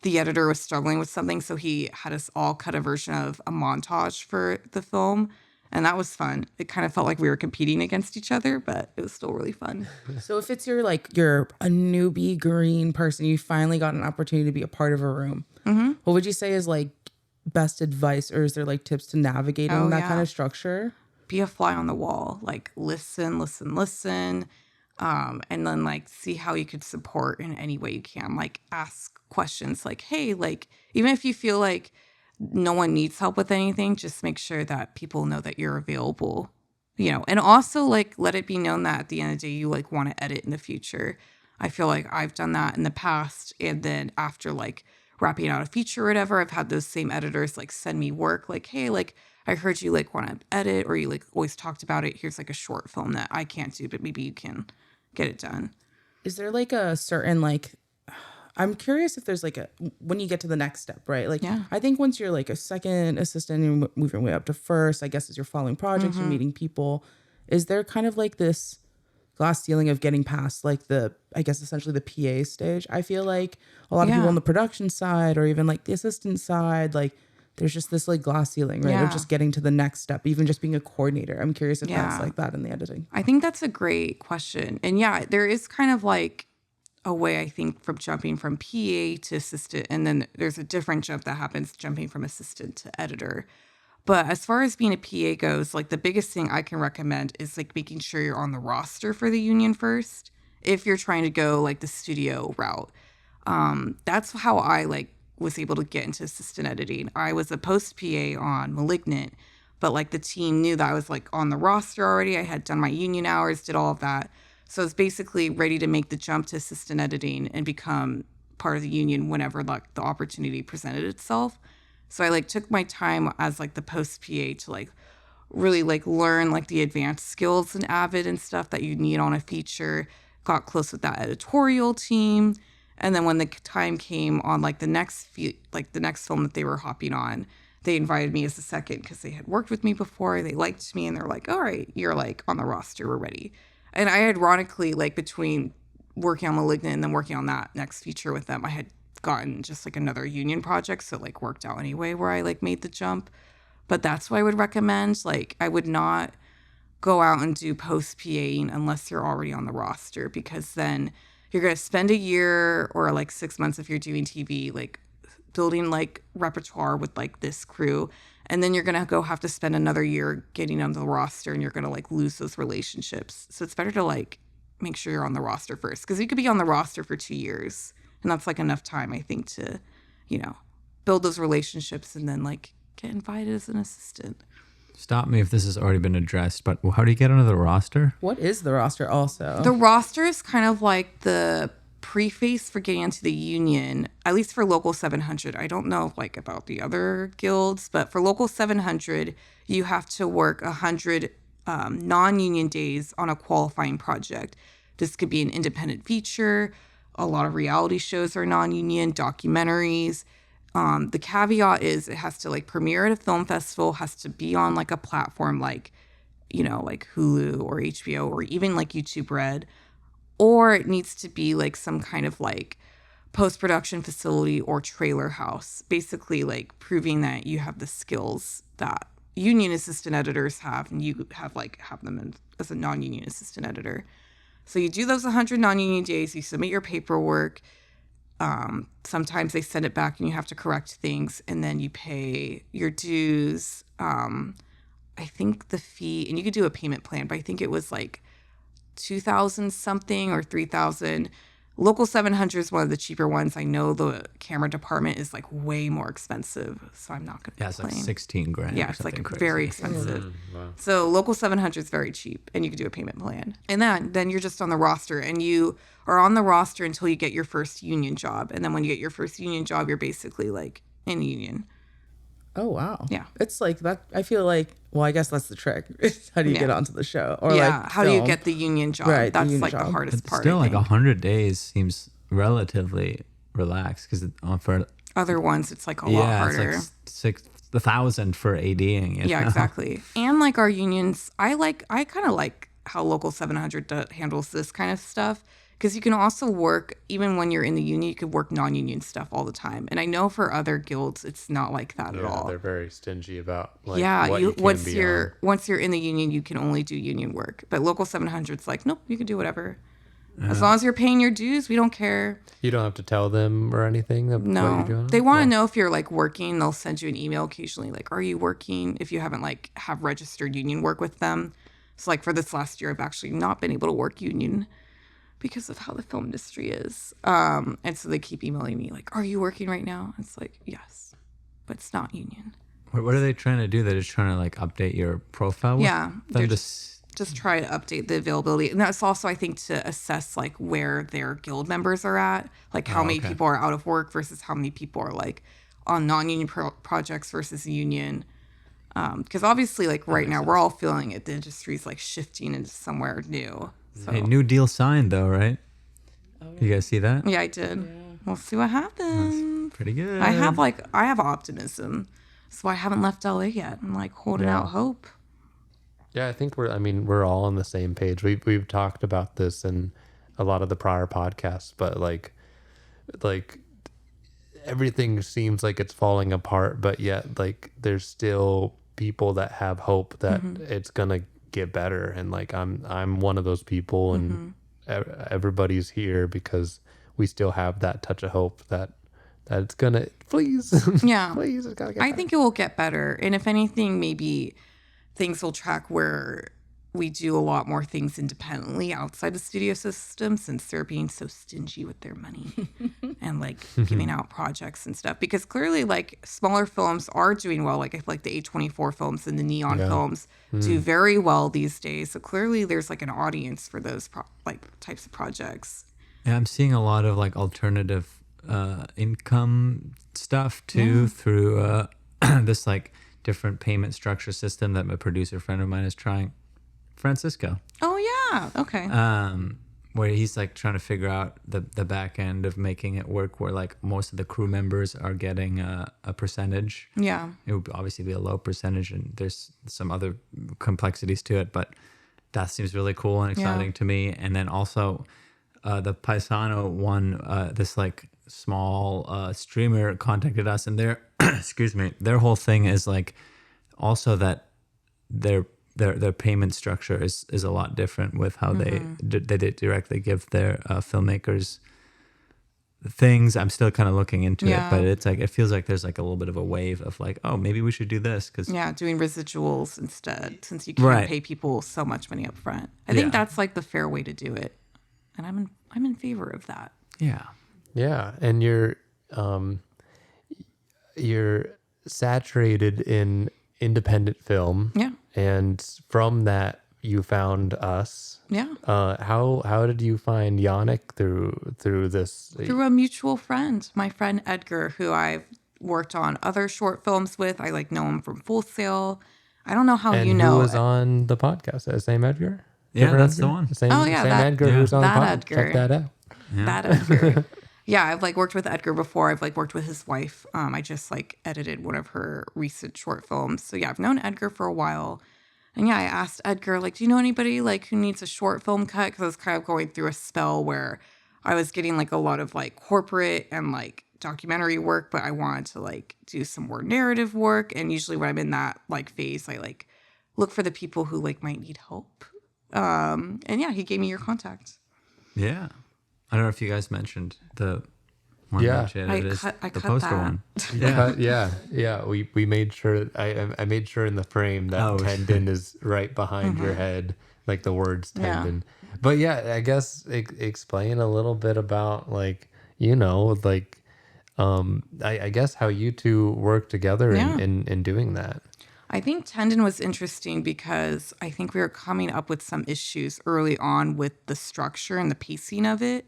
[SPEAKER 1] the editor was struggling with something. So he had us all cut a version of a montage for the film. And that was fun. It kind of felt like we were competing against each other, but it was still really fun.
[SPEAKER 3] So if it's you're a newbie green person, you finally got an opportunity to be a part of a room. What would you say is like best advice, or is there like tips to navigating that kind of structure?
[SPEAKER 1] Be a fly on the wall. Like listen. And then like see how you could support in any way you can. Like ask questions like, hey, like even if you feel like no one needs help with anything, just make sure that people know that you're available, you know, and also like let it be known that at the end of the day, you like want to edit in the future. I feel like I've done that in the past. And then after like wrapping out a feature or whatever, I've had those same editors like send me work like, hey, like I heard you like want to edit, or you like always talked about it. Here's like a short film that I can't do, but maybe you can get it done.
[SPEAKER 3] Is there like a certain like, I'm curious if there's like when you get to the next step, right? Like, I think once you're like a second assistant, you're moving way up to first, I guess as you're following projects, you're meeting people. Is there kind of like this glass ceiling of getting past like I guess essentially the PA stage? I feel like a lot of people on the production side or even like the assistant side, like there's just this like glass ceiling, right? Of just getting to the next step, even just being a coordinator. I'm curious if that's like that in the editing.
[SPEAKER 1] I think that's a great question. And there is kind of like a way, I think, from jumping from PA to assistant, and then there's a different jump that happens jumping from assistant to editor. But as far as being a PA goes, like the biggest thing I can recommend is like making sure you're on the roster for the union first. If you're trying to go like the studio route, that's how I like was able to get into assistant editing. I was a post PA on Malignant, but like the team knew that I was like on the roster already. I had done my union hours, did all of that. So I was basically ready to make the jump to assistant editing and become part of the union whenever like the opportunity presented itself. So I like took my time as like the post PA to like really like learn like the advanced skills in Avid and stuff that you need on a feature, got close with that editorial team. And then when the time came on like the next film that they were hopping on, they invited me as a second because they had worked with me before. They liked me and they're like, all right, you're like on the roster, we're ready. And I ironically, like between working on Malignant and then working on that next feature with them, I had gotten just like another union project. So like worked out anyway where I like made the jump. But that's what I would recommend. Like I would not go out and do post PAing unless you're already on the roster, because then you're going to spend a year or like 6 months if you're doing TV, like building like repertoire with like this crew. And then you're going to have to spend another year getting on the roster, and you're going to like lose those relationships. So it's better to like make sure you're on the roster first, because you could be on the roster for 2 years. And that's like enough time, I think, to, you know, build those relationships and then like get invited as an assistant.
[SPEAKER 4] Stop me if this has already been addressed, but how do you get onto the roster?
[SPEAKER 3] What is the roster also?
[SPEAKER 1] The roster is kind of like the preface for getting into the union, at least for Local 700. I don't know like about the other guilds, but for Local 700, you have to work 100 non-union days on a qualifying project. This could be an independent feature. A lot of reality shows are non-union, documentaries. The caveat is it has to like premiere at a film festival, has to be on like a platform like, like Hulu or HBO or even like YouTube Red, or it needs to be like some kind of like post-production facility or trailer house, basically like proving that you have the skills that union assistant editors have and you have them as a non-union assistant editor. So you do those 100 non-union days, you submit your paperwork. Sometimes they send it back and you have to correct things, and then you pay your dues. I think the fee, and you could do a payment plan, but I think it was like 2,000 something or 3,000. Local 700 is one of the cheaper ones. I know the camera department is like way more expensive, so I'm not going to
[SPEAKER 4] it's like 16 grand.
[SPEAKER 1] Yeah, it's like
[SPEAKER 4] crazy.
[SPEAKER 1] Very expensive.
[SPEAKER 2] Wow.
[SPEAKER 1] So Local 700 is very cheap, and you can do a payment plan. And then you're just on the roster, and you are on the roster until you get your first union job. And then when you get your first union job, you're basically like in the union.
[SPEAKER 3] Oh, wow.
[SPEAKER 1] Yeah.
[SPEAKER 3] It's like that. I feel like, well, I guess that's the trick. How do you get onto the show? Or
[SPEAKER 1] how do you get the union job?
[SPEAKER 3] Right,
[SPEAKER 1] That's
[SPEAKER 3] union
[SPEAKER 1] like
[SPEAKER 3] job.
[SPEAKER 1] the hardest
[SPEAKER 4] But
[SPEAKER 1] part.
[SPEAKER 4] still,
[SPEAKER 1] I
[SPEAKER 4] like
[SPEAKER 1] think.
[SPEAKER 4] 100 days seems relatively relaxed because for
[SPEAKER 1] Other ones, it's like a lot harder.
[SPEAKER 4] it's like 1,000 for ADing.
[SPEAKER 1] Yeah, exactly. And like our unions, I kind of like how Local 700 handles this kind of stuff, because you can also work, even when you're in the union, you could work non-union stuff all the time. And I know for other guilds, it's not like that at all.
[SPEAKER 2] They're very stingy about like
[SPEAKER 1] once you're in the union, you can only do union work. But Local 700's like, nope, you can do whatever. As long as you're paying your dues, we don't care.
[SPEAKER 2] You don't have to tell them or anything what you're doing?
[SPEAKER 1] They want to know if you're like working. They'll send you an email occasionally like, are you working? If you haven't like have registered union work with them. So like for this last year, I've actually not been able to work union because of how the film industry is. And so they keep emailing me like, are you working right now? It's like, yes, but it's not union.
[SPEAKER 4] What are they trying to do? They're just trying to like update your profile?
[SPEAKER 1] Yeah.
[SPEAKER 4] Them
[SPEAKER 1] Just try to update the availability. And that's also, I think, to assess like where their guild members are at, like how many people are out of work versus how many people are like on non-union projects versus union. Because obviously, like right now, we're all feeling it. The industry's like shifting into somewhere new. So.
[SPEAKER 4] Hey, new deal signed though, right? Oh, yeah. You guys see that?
[SPEAKER 1] Yeah, I did. Yeah. We'll see what happens.
[SPEAKER 4] That's pretty good.
[SPEAKER 1] I have optimism, so I haven't left LA yet. I'm like holding out hope.
[SPEAKER 2] Yeah, I think we're all on the same page. We've talked about this in a lot of the prior podcasts, but like everything seems like it's falling apart, but yet like there's still people that have hope that it's gonna get better, and like I'm one of those people, and everybody's here because we still have that touch of hope that it's gonna please it's gotta get better.
[SPEAKER 1] Think it will get better, and if anything, maybe things will track where we do a lot more things independently outside the studio system, since they're being so stingy with their money and like giving out projects and stuff. Because clearly, like smaller films are doing well. Like I feel like the A24 films and the Neon films do very well these days. So clearly, there's like an audience for those types of projects.
[SPEAKER 4] Yeah, I'm seeing a lot of like alternative income stuff too through this like different payment structure system that my producer friend of mine is trying. Francisco.
[SPEAKER 1] Oh yeah. Okay.
[SPEAKER 4] Where he's like trying to figure out the back end of making it work, where like most of the crew members are getting a percentage.
[SPEAKER 1] Yeah. It
[SPEAKER 4] would obviously be a low percentage, and there's some other complexities to it, but that seems really cool and exciting to me. And then also the Paisano one, this like small streamer contacted us, and their their whole thing is like also that their payment structure is a lot different with how they directly give their filmmakers things. I'm still kind of looking into it, but it's like it feels like there's like a little bit of a wave of like, oh, maybe we should do this because
[SPEAKER 1] doing residuals instead, since you can't pay people so much money up front. I think that's like the fair way to do it, and I'm in favor of that.
[SPEAKER 2] Yeah, and you're saturated in independent film.
[SPEAKER 1] Yeah.
[SPEAKER 2] And from that, you found us.
[SPEAKER 1] Yeah.
[SPEAKER 2] How did you find Yannick through this?
[SPEAKER 1] Through a mutual friend, my friend Edgar, who I've worked on other short films with. I like know him from Full Sail. I don't know how
[SPEAKER 2] And
[SPEAKER 1] you know.
[SPEAKER 2] who was on the podcast? Same Edgar?
[SPEAKER 4] Yeah,
[SPEAKER 2] Different
[SPEAKER 4] that's
[SPEAKER 2] Edgar?
[SPEAKER 4] the one.
[SPEAKER 2] Same,
[SPEAKER 1] Oh, yeah,
[SPEAKER 2] same
[SPEAKER 1] that-
[SPEAKER 2] Edgar
[SPEAKER 4] yeah.
[SPEAKER 2] who's on the
[SPEAKER 1] That
[SPEAKER 2] podcast.
[SPEAKER 1] Edgar.
[SPEAKER 2] Check that out.
[SPEAKER 4] Yeah.
[SPEAKER 1] That Edgar. Yeah, I've like worked with Edgar before. I've like worked with his wife. I just like edited one of her recent short films. So yeah, I've known Edgar for a while. And yeah, I asked Edgar, like, do you know anybody like who needs a short film cut? Because I was kind of going through a spell where I was getting like a lot of like corporate and like documentary work, but I wanted to like do some more narrative work. And usually when I'm in that like phase, I like look for the people who like might need help. And yeah, he gave me your contact.
[SPEAKER 4] Yeah. I don't know if you guys mentioned the one
[SPEAKER 2] Yeah.
[SPEAKER 4] that you edited is
[SPEAKER 1] I
[SPEAKER 4] the
[SPEAKER 1] cut
[SPEAKER 4] poster
[SPEAKER 1] that.
[SPEAKER 4] one.
[SPEAKER 2] Yeah. We made sure. I made sure in the frame that
[SPEAKER 4] Oh,
[SPEAKER 2] tendon is right behind your head, like the words
[SPEAKER 1] Yeah.
[SPEAKER 2] tendon. But yeah, I guess explain a little bit about like like I guess how you two work together
[SPEAKER 1] Yeah.
[SPEAKER 2] in doing that.
[SPEAKER 1] I think Tendon was interesting because I think we were coming up with some issues early on with the structure and the pacing of it,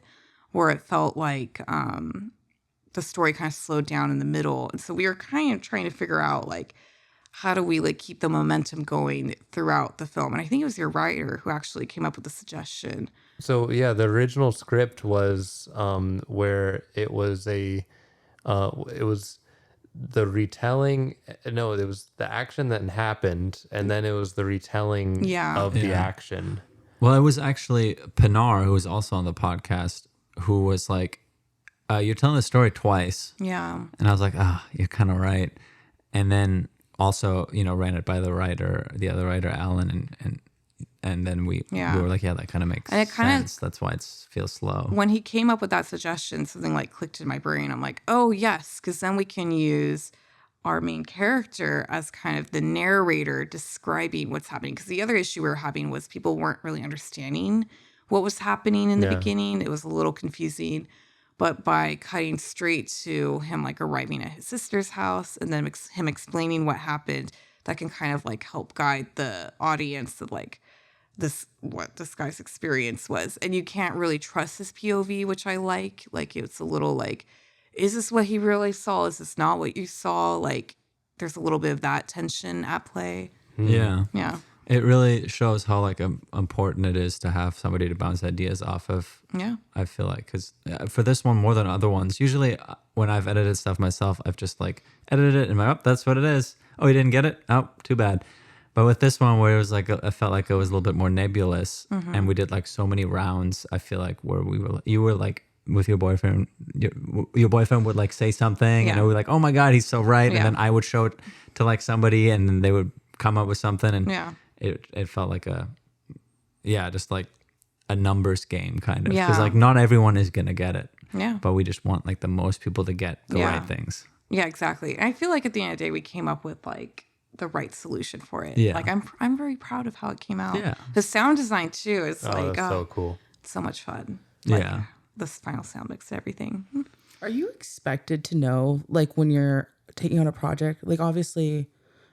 [SPEAKER 1] where it felt like the story kind of slowed down in the middle. And so we were kind of trying to figure out like, how do we like keep the momentum going throughout the film? And I think it was your writer who actually came up with the suggestion.
[SPEAKER 2] So yeah, the original script was where it was the retelling. No, it was the action that happened, and then it was the retelling of the action.
[SPEAKER 4] Well, it was actually Pinar, who was also on the podcast, who was like, you're telling the story twice.
[SPEAKER 1] Yeah.
[SPEAKER 4] And I was like, you're kind of right. And then also, ran it by the other writer, Alan, and then we were like, yeah, that kind of makes sense. That's why it feels slow.
[SPEAKER 1] When he came up with that suggestion, something like clicked in my brain. I'm like, oh, yes, because then we can use our main character as kind of the narrator describing what's happening. Because the other issue we were having was people weren't really understanding what was happening in the beginning. It was a little confusing. But by cutting straight to him like arriving at his sister's house and then him explaining what happened, that can kind of like help guide the audience of like, what this guy's experience was. And you can't really trust his POV, which I like. Like, it's a little like, is this what he really saw? Is this not what you saw? Like, there's a little bit of that tension at play.
[SPEAKER 4] Yeah.
[SPEAKER 1] Yeah.
[SPEAKER 4] It really shows how like important it is to have somebody to bounce ideas off of.
[SPEAKER 1] Yeah.
[SPEAKER 4] I feel like, because for this one more than other ones, usually when I've edited stuff myself, I've just like edited it and I'm like, oh, that's what it is. Oh, you didn't get it? Oh, too bad. But with this one, where it was like, I felt like it was a little bit more nebulous, and we did like so many rounds. I feel like where you were like with your boyfriend, your boyfriend would like say something, and I would like, oh my god, he's so right, and then I would show it to like somebody, and then they would come up with something, and it felt like just like a numbers game kind of, because like not everyone is gonna get it, but we just want like the most people to get the right things.
[SPEAKER 1] Yeah, exactly. And I feel like at the end of the day, we came up with like the right solution for it.
[SPEAKER 4] Yeah.
[SPEAKER 1] Like I'm very proud of how it came out.
[SPEAKER 4] Yeah.
[SPEAKER 1] The sound design too is like
[SPEAKER 2] That's so cool.
[SPEAKER 1] it's so much fun. Like,
[SPEAKER 4] Yeah.
[SPEAKER 1] the final sound mix and everything.
[SPEAKER 3] Are you expected to know, like, when you're taking on a project, like, obviously,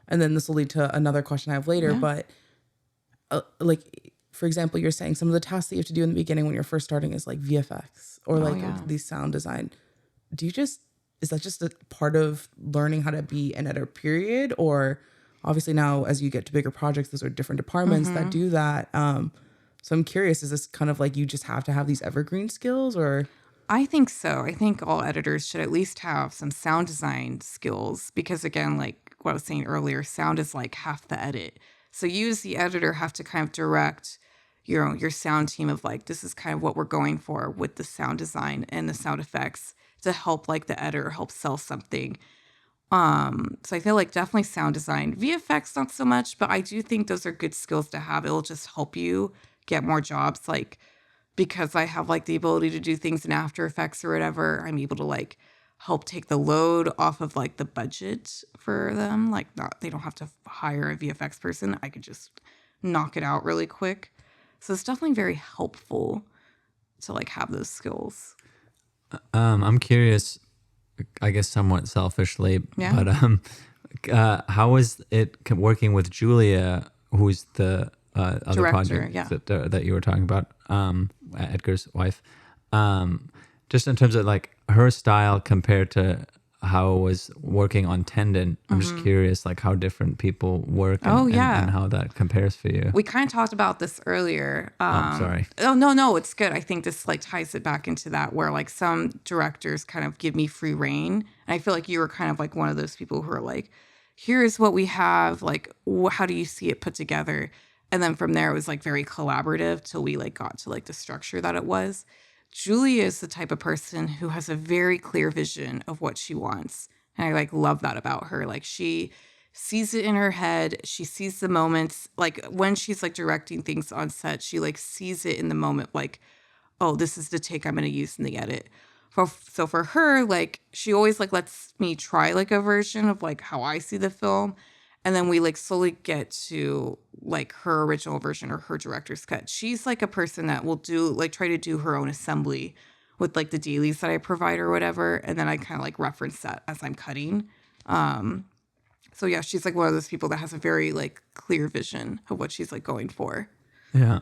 [SPEAKER 3] and then this will lead to another question I have later, but like, for example, you're saying some of the tasks that you have to do in the beginning when you're first starting is like VFX or these sound design. Is that just a part of learning how to be an editor, period? Or obviously now as you get to bigger projects, those are different departments that do that. So I'm curious, is this kind of like you just have to have these evergreen skills, or?
[SPEAKER 1] I think so. I think all editors should at least have some sound design skills because, again, like what I was saying earlier, sound is like half the edit. So you as the editor have to kind of direct your sound team of like, this is kind of what we're going for with the sound design and the sound effects to help like the editor help sell something. So I feel like definitely sound design. VFX, not so much, but I do think those are good skills to have. It'll just help you get more jobs. Like, because I have like the ability to do things in After Effects or whatever, I'm able to like help take the load off of like the budget for them. Like, they don't have to hire a VFX person. I could just knock it out really quick. So it's definitely very helpful to like have those skills.
[SPEAKER 4] I'm curious, I guess somewhat selfishly, but how is it working with Julia, who's the other project that you were talking about, Edgar's wife. Just in terms of like her style compared to how it was working on Tendon, I'm just curious like how different people work and how that compares for you.
[SPEAKER 1] We kind of talked about this earlier.
[SPEAKER 4] Sorry.
[SPEAKER 1] Oh, no, it's good. I think this like ties it back into that where like some directors kind of give me free reign. And I feel like you were kind of like one of those people who are like, here's what we have. Like, how do you see it put together? And then from there, it was like very collaborative till we like got to like the structure that it was. Julie is the type of person who has a very clear vision of what she wants. And I like love that about her. Like she sees it in her head. She sees the moments. Like when she's like directing things on set, she like sees it in the moment. Like, oh, this is the take I'm going to use in the edit. So for her, like she always like lets me try like a version of like how I see the film. And then we like slowly get to like her original version or her director's cut. She's like a person that will do like try to do her own assembly with like the dailies that I provide or whatever. And then I kind of like reference that as I'm cutting. So yeah, she's like one of those people that has a very like clear vision of what she's like going for.
[SPEAKER 4] Yeah.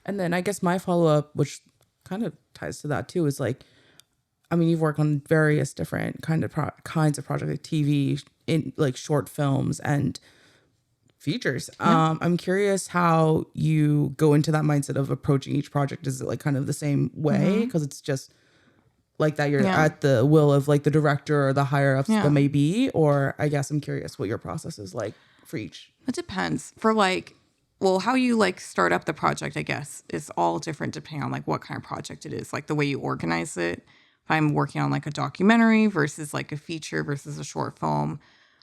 [SPEAKER 3] And then I guess my follow-up, which kind of ties to that too, is like, I mean, you've worked on various different kinds of projects, like TV, in like short films and features. Yeah. I'm curious how you go into that mindset of approaching each project. Is it like kind of the same way? Because it's just like that you're at the will of like the director or the higher ups that may be? Or I guess I'm curious what your process is like for each.
[SPEAKER 1] It depends. For like, well, how you like start up the project, I guess, is all different depending on like what kind of project it is, like the way you organize it. If I'm working on like a documentary versus like a feature versus a short film,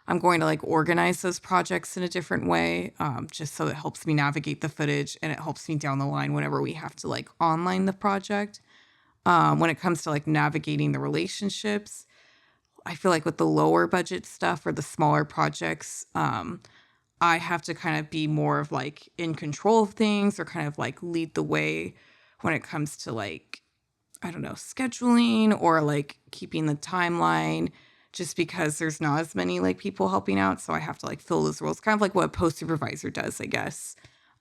[SPEAKER 1] I'm going to like organize those projects in a different way, just so it helps me navigate the footage and it helps me down the line whenever we have to like online the project. When it comes to like navigating the relationships, I feel like with the lower budget stuff or the smaller projects, I have to kind of be more of like in control of things or kind of like lead the way when it comes to like, I don't know, scheduling or like keeping the timeline, just because there's not as many like people helping out. So I have to like fill those roles, kind of like what a post supervisor does, I guess.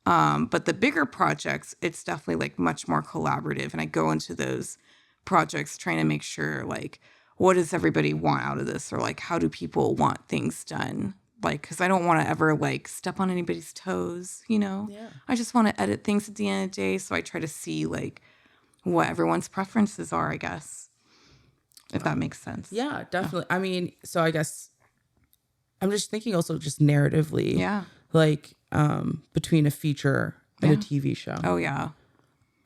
[SPEAKER 1] But the bigger projects, it's definitely like much more collaborative. And I go into those projects trying to make sure like, what does everybody want out of this? Or like, how do people want things done? Like, because I don't want to ever like step on anybody's toes, you know?
[SPEAKER 3] Yeah.
[SPEAKER 1] I just want to edit things at the end of the day. So I try to see like what everyone's preferences are, I guess. If that makes sense.
[SPEAKER 3] Yeah, definitely. I mean, so I guess I'm just thinking also just narratively.
[SPEAKER 1] Yeah.
[SPEAKER 3] Like between a feature and a TV show.
[SPEAKER 1] Oh, yeah.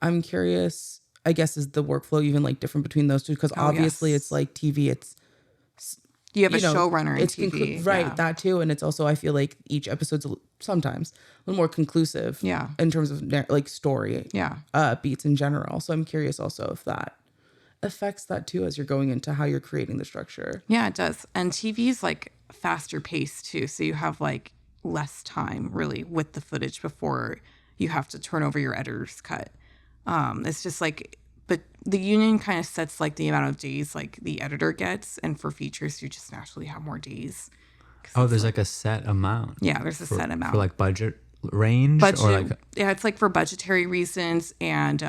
[SPEAKER 3] I'm curious, I guess, is the workflow even like different between those two? Because obviously it's like TV, it's...
[SPEAKER 1] You have a showrunner in TV.
[SPEAKER 3] Right, that too. And it's also, I feel like each episode's sometimes a little more conclusive.
[SPEAKER 1] Yeah.
[SPEAKER 3] In terms of like story.
[SPEAKER 1] Yeah.
[SPEAKER 3] Beats in general. So I'm curious also if that affects that too as you're going into how you're creating the structure.
[SPEAKER 1] Yeah, it does. And TV is like faster paced too. So you have like less time really with the footage before you have to turn over your editor's cut. It's just like, but the union kind of sets like the amount of days like the editor gets. And for features, you just naturally have more days.
[SPEAKER 4] Oh, there's like a set amount.
[SPEAKER 1] Yeah, there's a set amount.
[SPEAKER 4] For like budget range? Or like...
[SPEAKER 1] Yeah, it's like for budgetary reasons. And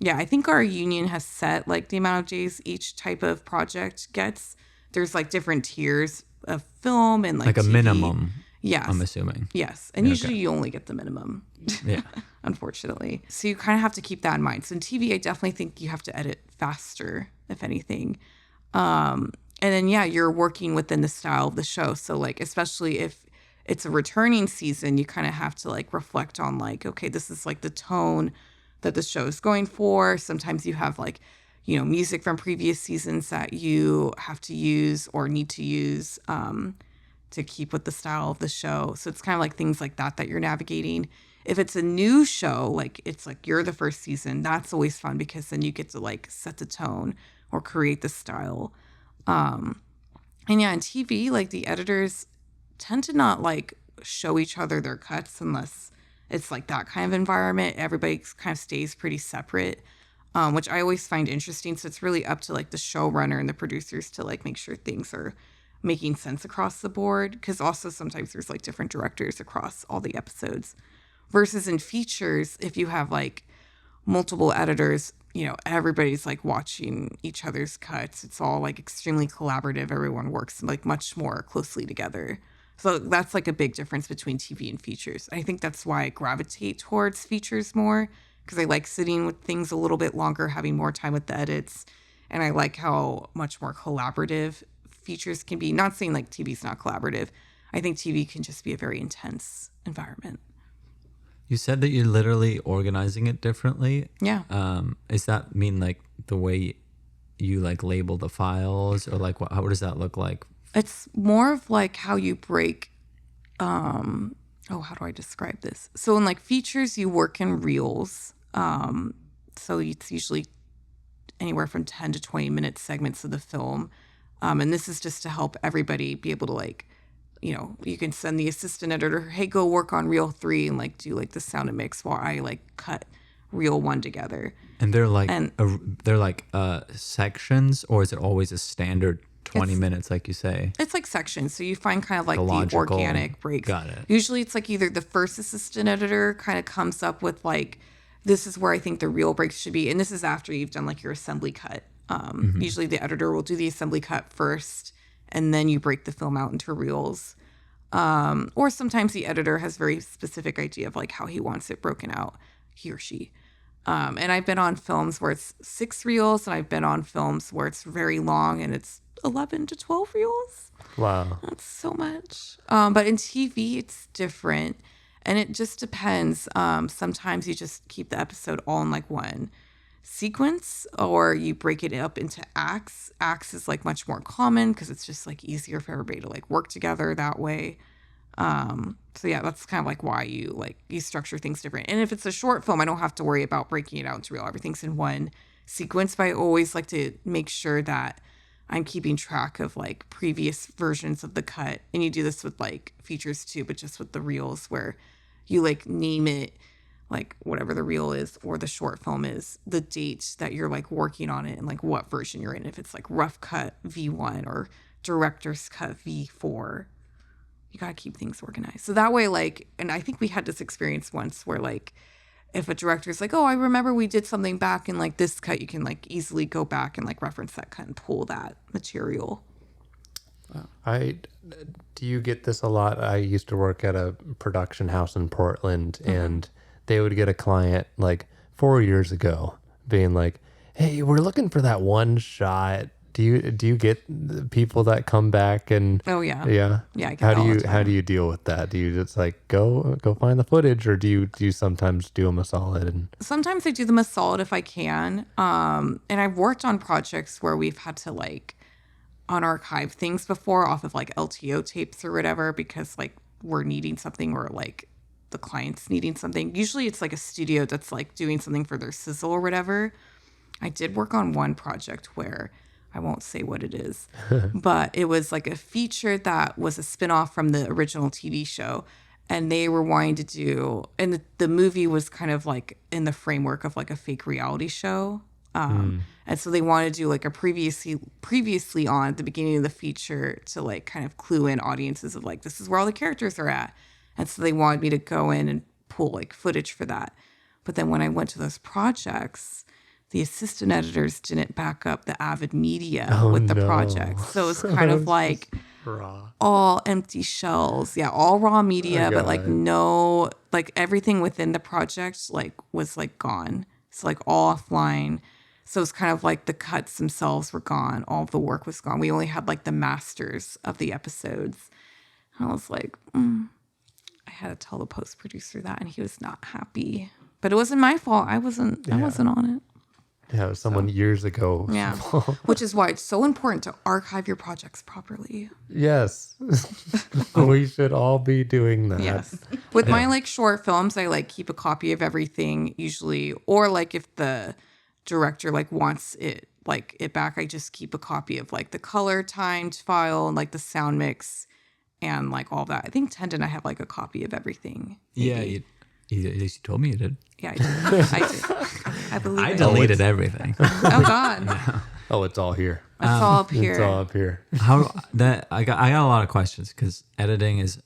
[SPEAKER 1] yeah, I think our union has set like the amount of days each type of project gets. There's like different tiers of film and like
[SPEAKER 4] a
[SPEAKER 1] TV.
[SPEAKER 4] Minimum.
[SPEAKER 1] Yes.
[SPEAKER 4] I'm assuming.
[SPEAKER 1] Yes. And usually you only get the minimum.
[SPEAKER 4] Yeah.
[SPEAKER 1] Unfortunately. So you kind of have to keep that in mind. So in TV, I definitely think you have to edit faster, if anything. And then, yeah, you're working within the style of the show. So like, especially if it's a returning season, you kind of have to like reflect on like, okay, this is like the tone that the show is going for. Sometimes you have like, you know, music from previous seasons that you have to use or need to use to keep with the style of the show. So it's kind of like things like that you're navigating. If it's a new show, like it's like you're the first season, that's always fun because then you get to like set the tone or create the style. And yeah, on TV, like the editors tend to not like show each other their cuts unless it's like that kind of environment. Everybody kind of stays pretty separate, which I always find interesting. So it's really up to like the showrunner and the producers to like make sure things are making sense across the board. Because also sometimes there's like different directors across all the episodes Versus in features, if you have like multiple editors, you know, everybody's like watching each other's cuts. It's all like extremely collaborative. Everyone works like much more closely together. So that's like a big difference between TV and features. I think that's why I gravitate towards features more, because I like sitting with things a little bit longer, having more time with the edits. And I like how much more collaborative features can be. Not saying like TV's not collaborative. I think TV can just be a very intense environment.
[SPEAKER 4] You said that you're literally organizing it differently.
[SPEAKER 1] Yeah.
[SPEAKER 4] Does that mean like the way you like label the files, or like what does that look like?
[SPEAKER 1] It's more of like how you break, how do I describe this? So in like features, you work in reels. So it's usually anywhere from 10 to 20 minute segments of the film. And this is just to help everybody be able to like, you know, you can send the assistant editor, hey, go work on reel 3 and like do like the sound and mix while I like cut reel 1 together.
[SPEAKER 4] And they're like sections, or is it always a standard 20 minutes, like you say?
[SPEAKER 1] It's like sections. So you find kind of like the organic breaks.
[SPEAKER 4] Got it.
[SPEAKER 1] Usually it's like either the first assistant editor kind of comes up with like, this is where I think the reel breaks should be. And this is after you've done like your assembly cut. Usually the editor will do the assembly cut first, and then you break the film out into reels. Or sometimes the editor has very specific idea of like how he wants it broken out, he or she. And I've been on films where it's 6 reels, and I've been on films where it's very long and it's 11 to 12 reels.
[SPEAKER 2] Wow.
[SPEAKER 1] That's so much. But in TV, it's different. And it just depends. Sometimes you just keep the episode all in like one sequence, or you break it up into acts. Acts is like much more common because it's just like easier for everybody to like work together that way. So yeah, that's kind of like why you structure things different. And if it's a short film, I don't have to worry about breaking it out into reel. Everything's in one sequence, but I always like to make sure that I'm keeping track of like previous versions of the cut. And you do this with like features too, but just with the reels, where you like name it, like whatever the reel is or the short film is, the date that you're like working on it and like what version you're in. If it's like rough cut V1 or director's cut V4, you gotta keep things organized. So that way, like, and I think we had this experience once where like, if a director's like, oh, I remember we did something back in like this cut, you can like easily go back and like reference that cut and pull that material.
[SPEAKER 2] Do you get this a lot? I used to work at a production house in Portland, and they would get a client like 4 years ago being like, hey, we're looking for that one shot. Do you get people that come back and
[SPEAKER 1] oh yeah
[SPEAKER 2] I get how do you deal with that? Do you just like go find the footage, or do you sometimes do them a solid? And
[SPEAKER 1] sometimes I do them a solid if I can. And I've worked on projects where we've had to like unarchive things before off of like LTO tapes or whatever, because like we're needing something, or like the client's needing something. Usually it's like a studio that's like doing something for their sizzle or whatever. I did work on one project where I won't say what it is, but it was like a feature that was a spinoff from the original TV show. And they were wanting to do, and the movie was kind of like in the framework of like a fake reality show. And so they wanted to do like a previously on at the beginning of the feature to like kind of clue in audiences of like, this is where all the characters are at. And so they wanted me to go in and pull like footage for that. But then when I went to those projects, the assistant editors didn't back up the Avid media with the project. So it was kind of like all empty shells. Yeah, all raw media, but like no, like everything within the project like was like gone. So like all offline. So it's kind of like the cuts themselves were gone. All of the work was gone. We only had like the masters of the episodes. And I was like, I had to tell the post producer that, and he was not happy. But it wasn't my fault. I wasn't on it.
[SPEAKER 2] Yeah, it was someone years ago.
[SPEAKER 1] Yeah, which is why it's so important to archive your projects properly.
[SPEAKER 2] Yes, we should all be doing that.
[SPEAKER 1] Yes, with my like short films, I like keep a copy of everything usually, or like if the director like wants it back, I just keep a copy of like the color timed file and like the sound mix and like all that. I think Tendon, I have like a copy of everything.
[SPEAKER 4] Maybe. Yeah, you told me you did.
[SPEAKER 1] Yeah, I did. I believe
[SPEAKER 4] I deleted everything.
[SPEAKER 1] Oh God.
[SPEAKER 2] Oh, it's all here.
[SPEAKER 1] It's all up here.
[SPEAKER 2] It's all up here.
[SPEAKER 4] I got a lot of questions, because editing is,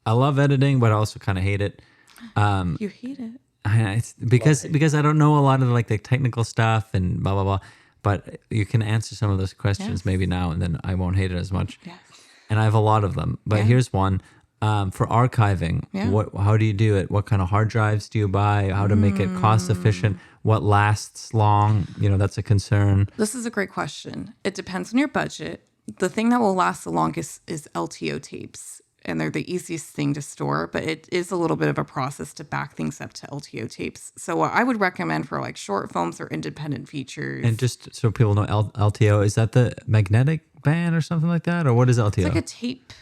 [SPEAKER 4] I love editing, but I also kind of hate it.
[SPEAKER 1] You hate it.
[SPEAKER 4] It's because I don't know a lot of like the technical stuff and blah blah blah. But you can answer some of those questions maybe now, and then I won't hate it as much.
[SPEAKER 1] Yes.
[SPEAKER 4] And I have a lot of them. But here's one. For archiving, how do you do it? What kind of hard drives do you buy? How to make it cost efficient? What lasts long? That's a concern.
[SPEAKER 1] This is a great question. It depends on your budget. The thing that will last the longest is LTO tapes. And they're the easiest thing to store, but it is a little bit of a process to back things up to LTO tapes. So what I would recommend for like short films or independent features.
[SPEAKER 4] And just so people know, LTO, is that the magnetic band or something like that? Or what is LTO?
[SPEAKER 1] It's like a tape.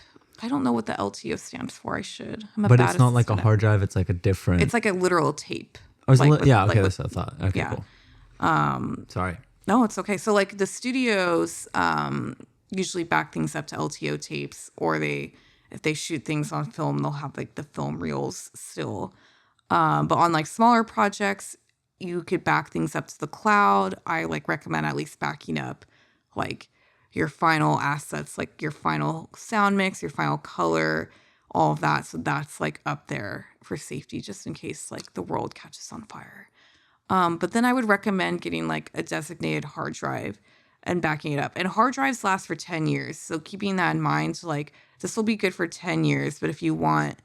[SPEAKER 1] I don't know what the LTO stands for. I should.
[SPEAKER 4] But it's not like a hard drive. It's like a different.
[SPEAKER 1] It's like a literal tape.
[SPEAKER 4] Oh, okay, that's what I thought. Okay, cool. Sorry.
[SPEAKER 1] No, it's okay. So like the studios usually back things up to LTO tapes, or if they shoot things on film, they'll have like the film reels still. But on like smaller projects, you could back things up to the cloud. I like recommend at least backing up like your final assets, like your final sound mix, your final color, all of that. So that's like up there for safety, just in case like the world catches on fire. But then I would recommend getting like a designated hard drive and backing it up. And hard drives last for 10 years. So keeping that in mind, like this will be good for 10 years. But if you want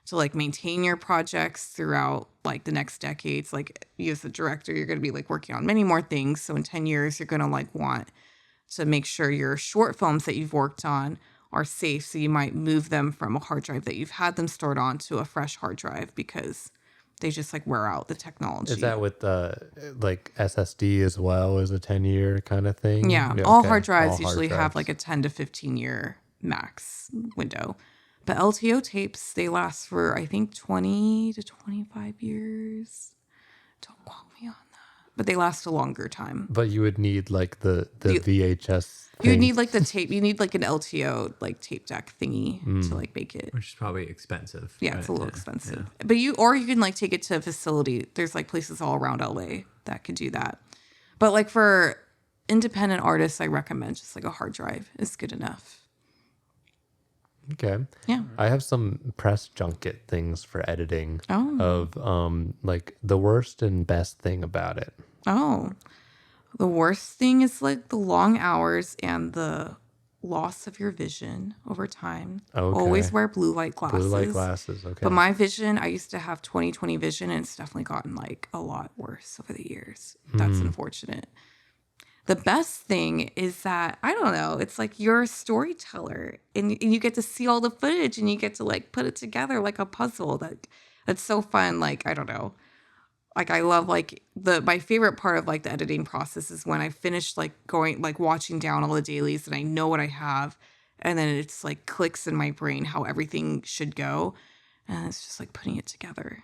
[SPEAKER 1] to like maintain your projects throughout like the next decades, like you as a director, you're going to be like working on many more things. So in 10 years, you're going to like want to make sure your short films that you've worked on are safe. So you might move them from a hard drive that you've had them stored on to a fresh hard drive because they just like wear out the technology.
[SPEAKER 2] Is that with like SSD as well as a 10-year kind of thing?
[SPEAKER 1] Yeah. All hard drives usually have like a 10 to 15 year max window. But LTO tapes, they last for I think 20 to 25 years. Don't quote me on that. But they last a longer time.
[SPEAKER 2] But you would need like the VHS
[SPEAKER 1] You would need like the tape. You need like an LTO like tape deck thingy to like make it.
[SPEAKER 4] Which is probably expensive.
[SPEAKER 1] Yeah, right? It's a little expensive. Yeah. But you can like take it to a facility. There's like places all around LA that could do that. But like for independent artists, I recommend just like a hard drive is good enough.
[SPEAKER 2] Okay.
[SPEAKER 1] Yeah.
[SPEAKER 2] I have some press junket things for editing of like the worst and best thing about it.
[SPEAKER 1] Oh. The worst thing is like the long hours and the loss of your vision over time. Okay. Always wear blue light glasses.
[SPEAKER 2] Blue light glasses, okay.
[SPEAKER 1] But my vision, I used to have 20/20 vision, and it's definitely gotten like a lot worse over the years. That's unfortunate. The best thing is that, I don't know, it's like you're a storyteller and you get to see all the footage and you get to like put it together like a puzzle. That's so fun. Like, I don't know. Like I love like my favorite part of like the editing process is when I finish like going like watching down all the dailies and I know what I have, and then it's like clicks in my brain how everything should go, and it's just like putting it together.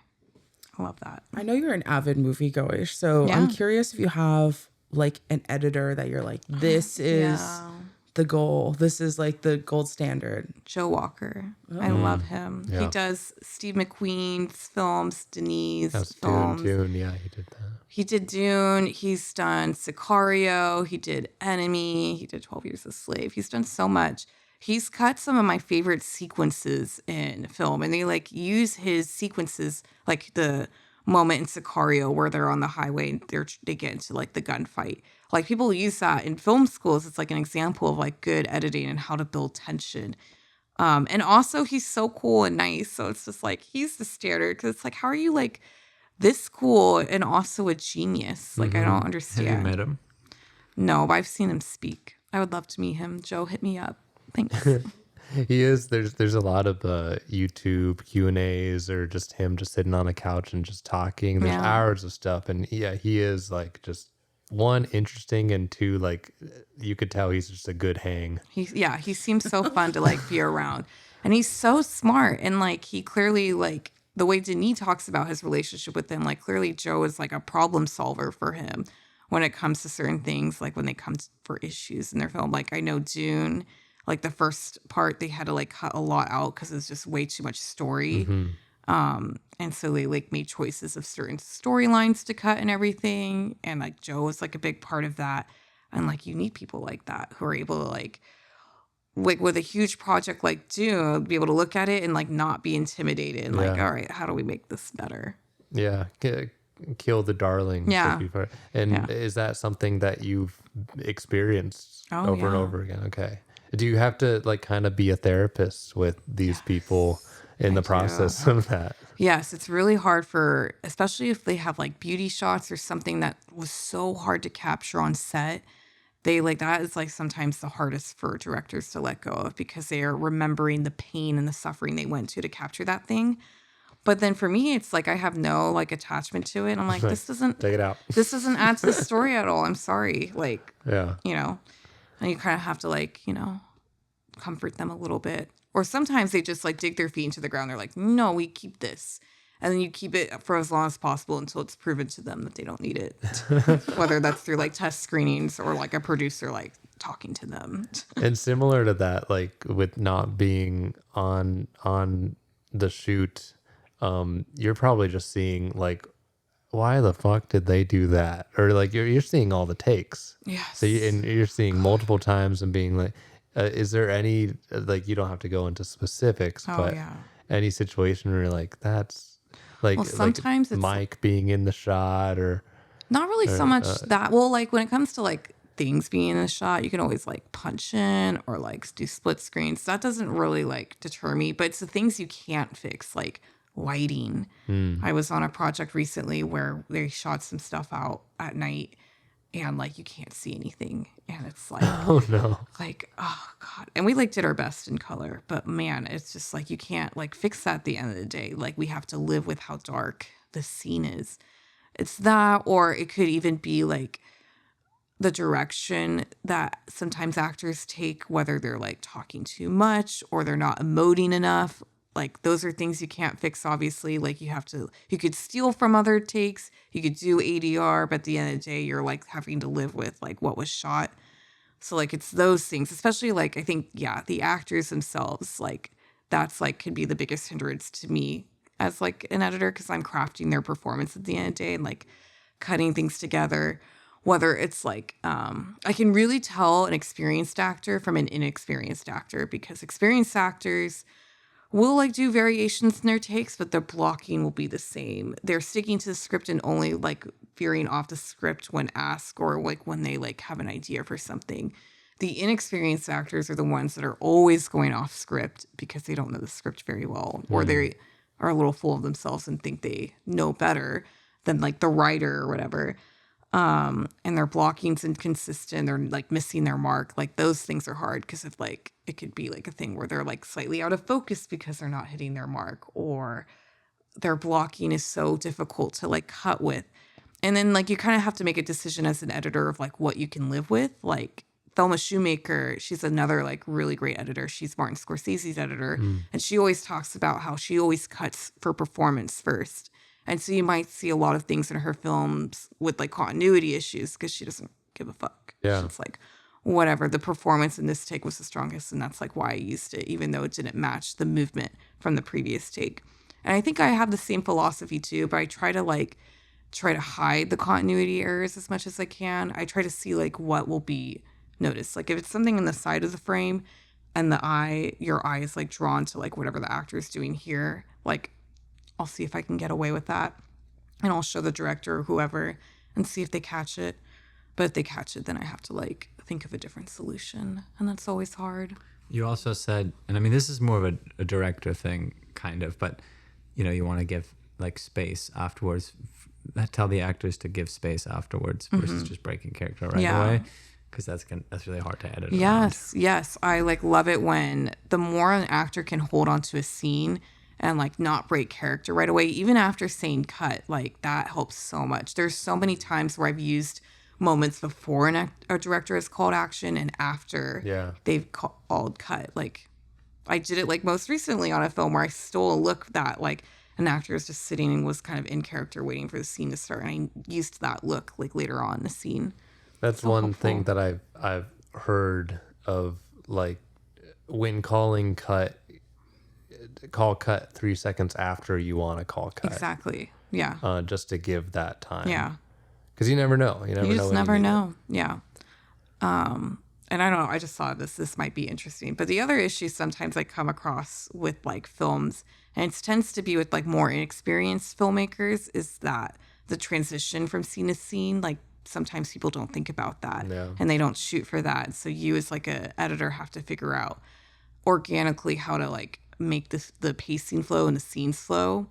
[SPEAKER 1] I love that.
[SPEAKER 3] I know you're an avid moviegoer, so I'm curious if you have like an editor that you're like, this is the goal. This is like the gold standard.
[SPEAKER 1] Joe Walker. I love him. Yeah. He does Steve McQueen's films, Denise films.
[SPEAKER 2] Dune. Yeah, he did that.
[SPEAKER 1] He did Dune. He's done Sicario. He did Enemy. He did 12 Years a Slave. He's done so much. He's cut some of my favorite sequences in film, and they like use his sequences, like the moment in Sicario where they're on the highway and they get into like the gunfight. Like people use that in film schools. It's like an example of like good editing and how to build tension. And also he's so cool and nice. So it's just like, he's the standard, because it's like, how are you like this cool and also a genius? Like, I don't understand.
[SPEAKER 4] Have you met him?
[SPEAKER 1] No, but I've seen him speak. I would love to meet him. Joe, hit me up. Thanks.
[SPEAKER 2] He is. There's a lot of YouTube Q&As or just him just sitting on a couch and just talking. There's hours of stuff, and he is like just one interesting, and two like you could tell he's just a good hang. He
[SPEAKER 1] seems so fun to like be around, and he's so smart, and like he clearly like the way Denis talks about his relationship with him, like clearly Joe is like a problem solver for him when it comes to certain things, like when they come for issues in their film. Like I know Dune. Like the first part, they had to like cut a lot out because it's just way too much story. And so they like made choices of certain storylines to cut and everything. And like Joe was like a big part of that. And like you need people like that who are able to like like with a huge project like Dune, be able to look at it and like not be intimidated and like, all right, how do we make this better?
[SPEAKER 2] Yeah. Kill the darlings.
[SPEAKER 1] Yeah.
[SPEAKER 2] And is that something that you've experienced over and over again? Okay. Do you have to like kind of be a therapist with these people in the process of that?
[SPEAKER 1] Yes, it's really hard especially if they have like beauty shots or something that was so hard to capture on set. That is like sometimes the hardest for directors to let go of because they are remembering the pain and the suffering they went to capture that thing. But then for me, it's like I have no like attachment to it. I'm like, this doesn't
[SPEAKER 2] take it out.
[SPEAKER 1] This doesn't add to the story at all. I'm sorry. Like,
[SPEAKER 2] and
[SPEAKER 1] you kind of have to comfort them a little bit. Or sometimes they just like dig their feet into the ground. They're like, no, we keep this. And then you keep it for as long as possible until it's proven to them that they don't need it. Whether that's through like test screenings or like a producer like talking to them.
[SPEAKER 2] And similar to that, like with not being on the shoot, you're probably just seeing like, why the fuck did they do that? Or like you're seeing all the takes.
[SPEAKER 1] Yes.
[SPEAKER 2] So you're seeing multiple times and being like, is there any like, you don't have to go into specifics, but any situation where you're like, that's like,
[SPEAKER 1] sometimes
[SPEAKER 2] like Mike being in the shot or
[SPEAKER 1] not really so much that. Well, like when it comes to like things being in the shot, you can always like punch in or like do split screens. That doesn't really like deter me, but it's the things you can't fix, like lighting. I was on a project recently where they shot some stuff out at night and like you can't see anything and it's like
[SPEAKER 2] oh no,
[SPEAKER 1] like oh god. And we like did our best in color, but man, it's just like you can't like fix that at the end of the day. Like we have to live with how dark the scene is. It's that, or it could even be like the direction that sometimes actors take, whether they're like talking too much or they're not emoting enough. Like those are things you can't fix, obviously. Like you could steal from other takes, you could do ADR, but at the end of the day, you're like having to live with like what was shot. So like it's those things, especially like I think, the actors themselves, like that's like could be the biggest hindrance to me as like an editor because I'm crafting their performance at the end of the day and like cutting things together. Whether it's like, I can really tell an experienced actor from an inexperienced actor because experienced actors will like do variations in their takes, but their blocking will be the same. They're sticking to the script and only like veering off the script when asked or like when they like have an idea for something. The inexperienced actors are the ones that are always going off script because they don't know the script very well, or they are a little full of themselves and think they know better than like the writer or whatever. And their blocking's inconsistent. They're like missing their mark. Like those things are hard because if like it could be like a thing where they're like slightly out of focus because they're not hitting their mark, or their blocking is so difficult to like cut with. And then like you kind of have to make a decision as an editor of like what you can live with. Like Thelma Shoemaker, she's another like really great editor. She's Martin Scorsese's editor, and she always talks about how she always cuts for performance first. And so you might see a lot of things in her films with like continuity issues because she doesn't give a fuck.
[SPEAKER 2] Yeah.
[SPEAKER 1] It's like, whatever, the performance in this take was the strongest. And that's like why I used it, even though it didn't match the movement from the previous take. And I think I have the same philosophy too, but I try to hide the continuity errors as much as I can. I try to see like what will be noticed. Like if it's something in the side of the frame and your eye is like drawn to like whatever the actor is doing here, like I'll see if I can get away with that, and I'll show the director or whoever and see if they catch it. But if they catch it, then I have to like think of a different solution, and that's always hard.
[SPEAKER 4] You also said, and I mean, this is more of a director thing, kind of, but you want to give like space afterwards. Tell the actors to give space afterwards versus just breaking character right away, because that's really hard to edit.
[SPEAKER 1] Yes, I like love it when the more an actor can hold on to a scene and like not break character right away, even after saying cut, like that helps so much. There's so many times where I've used moments before a director has called action and after they've called cut. Like I did it like most recently on a film where I stole a look that like an actor was just sitting and was kind of in character waiting for the scene to start, and I used that look like later on in the scene.
[SPEAKER 2] That's so one helpful thing that I've heard of, like when calling cut, call cut 3 seconds after you want to call cut.
[SPEAKER 1] Exactly. Yeah.
[SPEAKER 2] Just to give that time.
[SPEAKER 1] Yeah.
[SPEAKER 2] Because you never know. You
[SPEAKER 1] just never know. Yeah. and I don't know, I just thought this might be interesting. But the other issue sometimes I come across with like films, and it tends to be with like more inexperienced filmmakers, is that the transition from scene to scene, like sometimes people don't think about that and they don't shoot for that. So you as like a editor have to figure out organically how to like make the pacing flow and the scenes flow.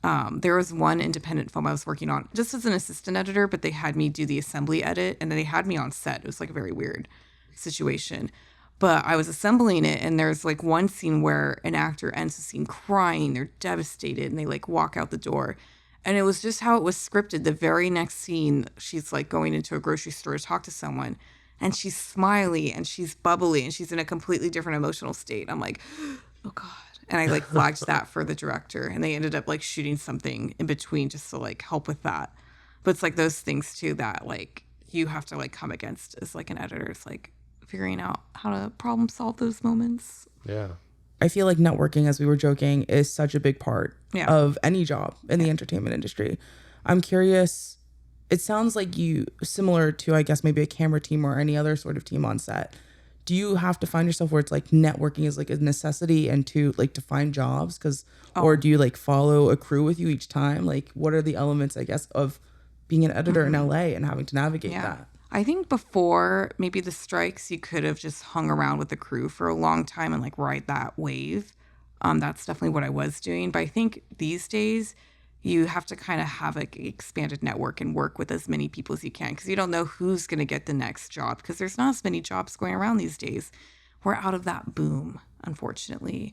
[SPEAKER 1] There was one independent film I was working on just as an assistant editor, but they had me do the assembly edit, and then they had me on set. It was like a very weird situation. But I was assembling it, and there's like one scene where an actor ends the scene crying. They're devastated, and they like walk out the door. And it was just how it was scripted. The very next scene, she's like going into a grocery store to talk to someone, and she's smiley and she's bubbly and she's in a completely different emotional state. I'm like, oh God. And I like flagged that for the director, and they ended up like shooting something in between just to like help with that. But it's like those things too that like you have to like come against as like an editor. It's like figuring out how to problem solve those moments.
[SPEAKER 2] Yeah.
[SPEAKER 3] I feel like networking, as we were joking, is such a big part of any job in the entertainment industry. I'm curious, it sounds like you, similar to, I guess, maybe a camera team or any other sort of team on set, do you have to find yourself where it's like networking is like a necessity and to like to find jobs? Or do you like follow a crew with you each time? Like what are the elements, I guess, of being an editor in LA and having to navigate that?
[SPEAKER 1] I think before maybe the strikes, you could have just hung around with the crew for a long time and like ride that wave. That's definitely what I was doing. But I think these days you have to kind of have like an expanded network and work with as many people as you can, because you don't know who's going to get the next job, because there's not as many jobs going around these days. We're out of that boom, unfortunately.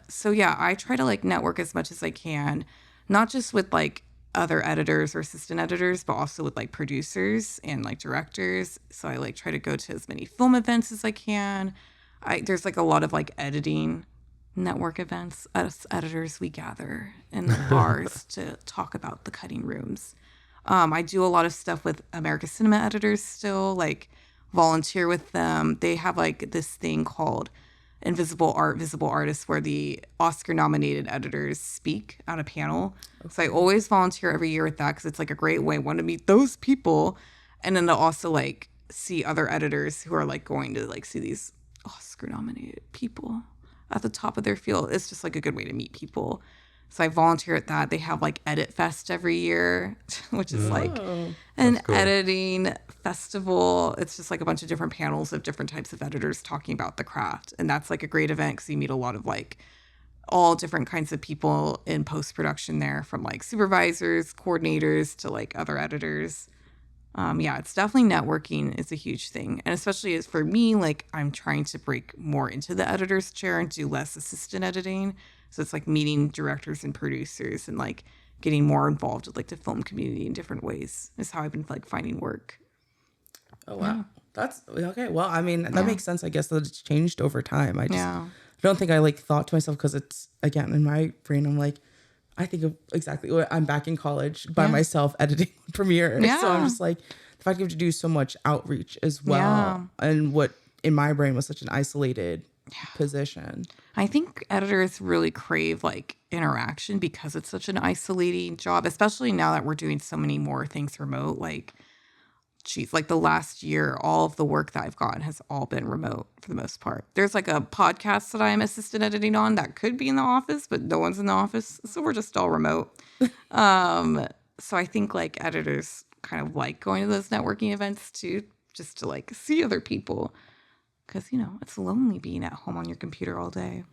[SPEAKER 1] So yeah, I try to like network as much as I can, not just with like other editors or assistant editors, but also with like producers and like directors. So I like try to go to as many film events as I can. There's like a lot of like editing network events. Us editors, we gather in the bars to talk about the cutting rooms. I do a lot of stuff with America Cinema editors still, like volunteer with them. They have like this thing called Invisible Art, Visible Artists, where the Oscar-nominated editors speak on a panel. Okay. So I always volunteer every year with that, because it's like a great way, one, to meet those people, and then to also like see other editors who are like going to like see these Oscar-nominated people at the top of their field. It's just like a good way to meet people. So I volunteer at that. They have like Edit Fest every year, which is like an editing festival. It's just like a bunch of different panels of different types of editors talking about the craft. And that's like a great event, because you meet a lot of like all different kinds of people in post-production there, from like supervisors, coordinators to like other editors. Yeah, it's definitely networking is a huge thing. And especially as for me, like I'm trying to break more into the editor's chair and do less assistant editing. So it's like meeting directors and producers and like getting more involved with like the film community in different ways is how I've been like finding work.
[SPEAKER 3] Oh, wow. Yeah. That's okay. Well, I mean, that makes sense. I guess that it's changed over time. I don't think I like thought to myself, because it's, again, in my brain, I'm like, I think of exactly what I'm back in college by myself editing Premiere. Yeah. So I'm just like, the fact you have to do so much outreach as well. And what in my brain was such an isolated position.
[SPEAKER 1] I think editors really crave like interaction, because it's such an isolating job, especially now that we're doing so many more things remote. Like, geez, like the last year, all of the work that I've gotten has all been remote for the most part. There's like a podcast that I'm assistant editing on that could be in the office, but no one's in the office. So we're just all remote. So I think like editors kind of like going to those networking events too, just to like see other people. Because, you know, it's lonely being at home on your computer all day.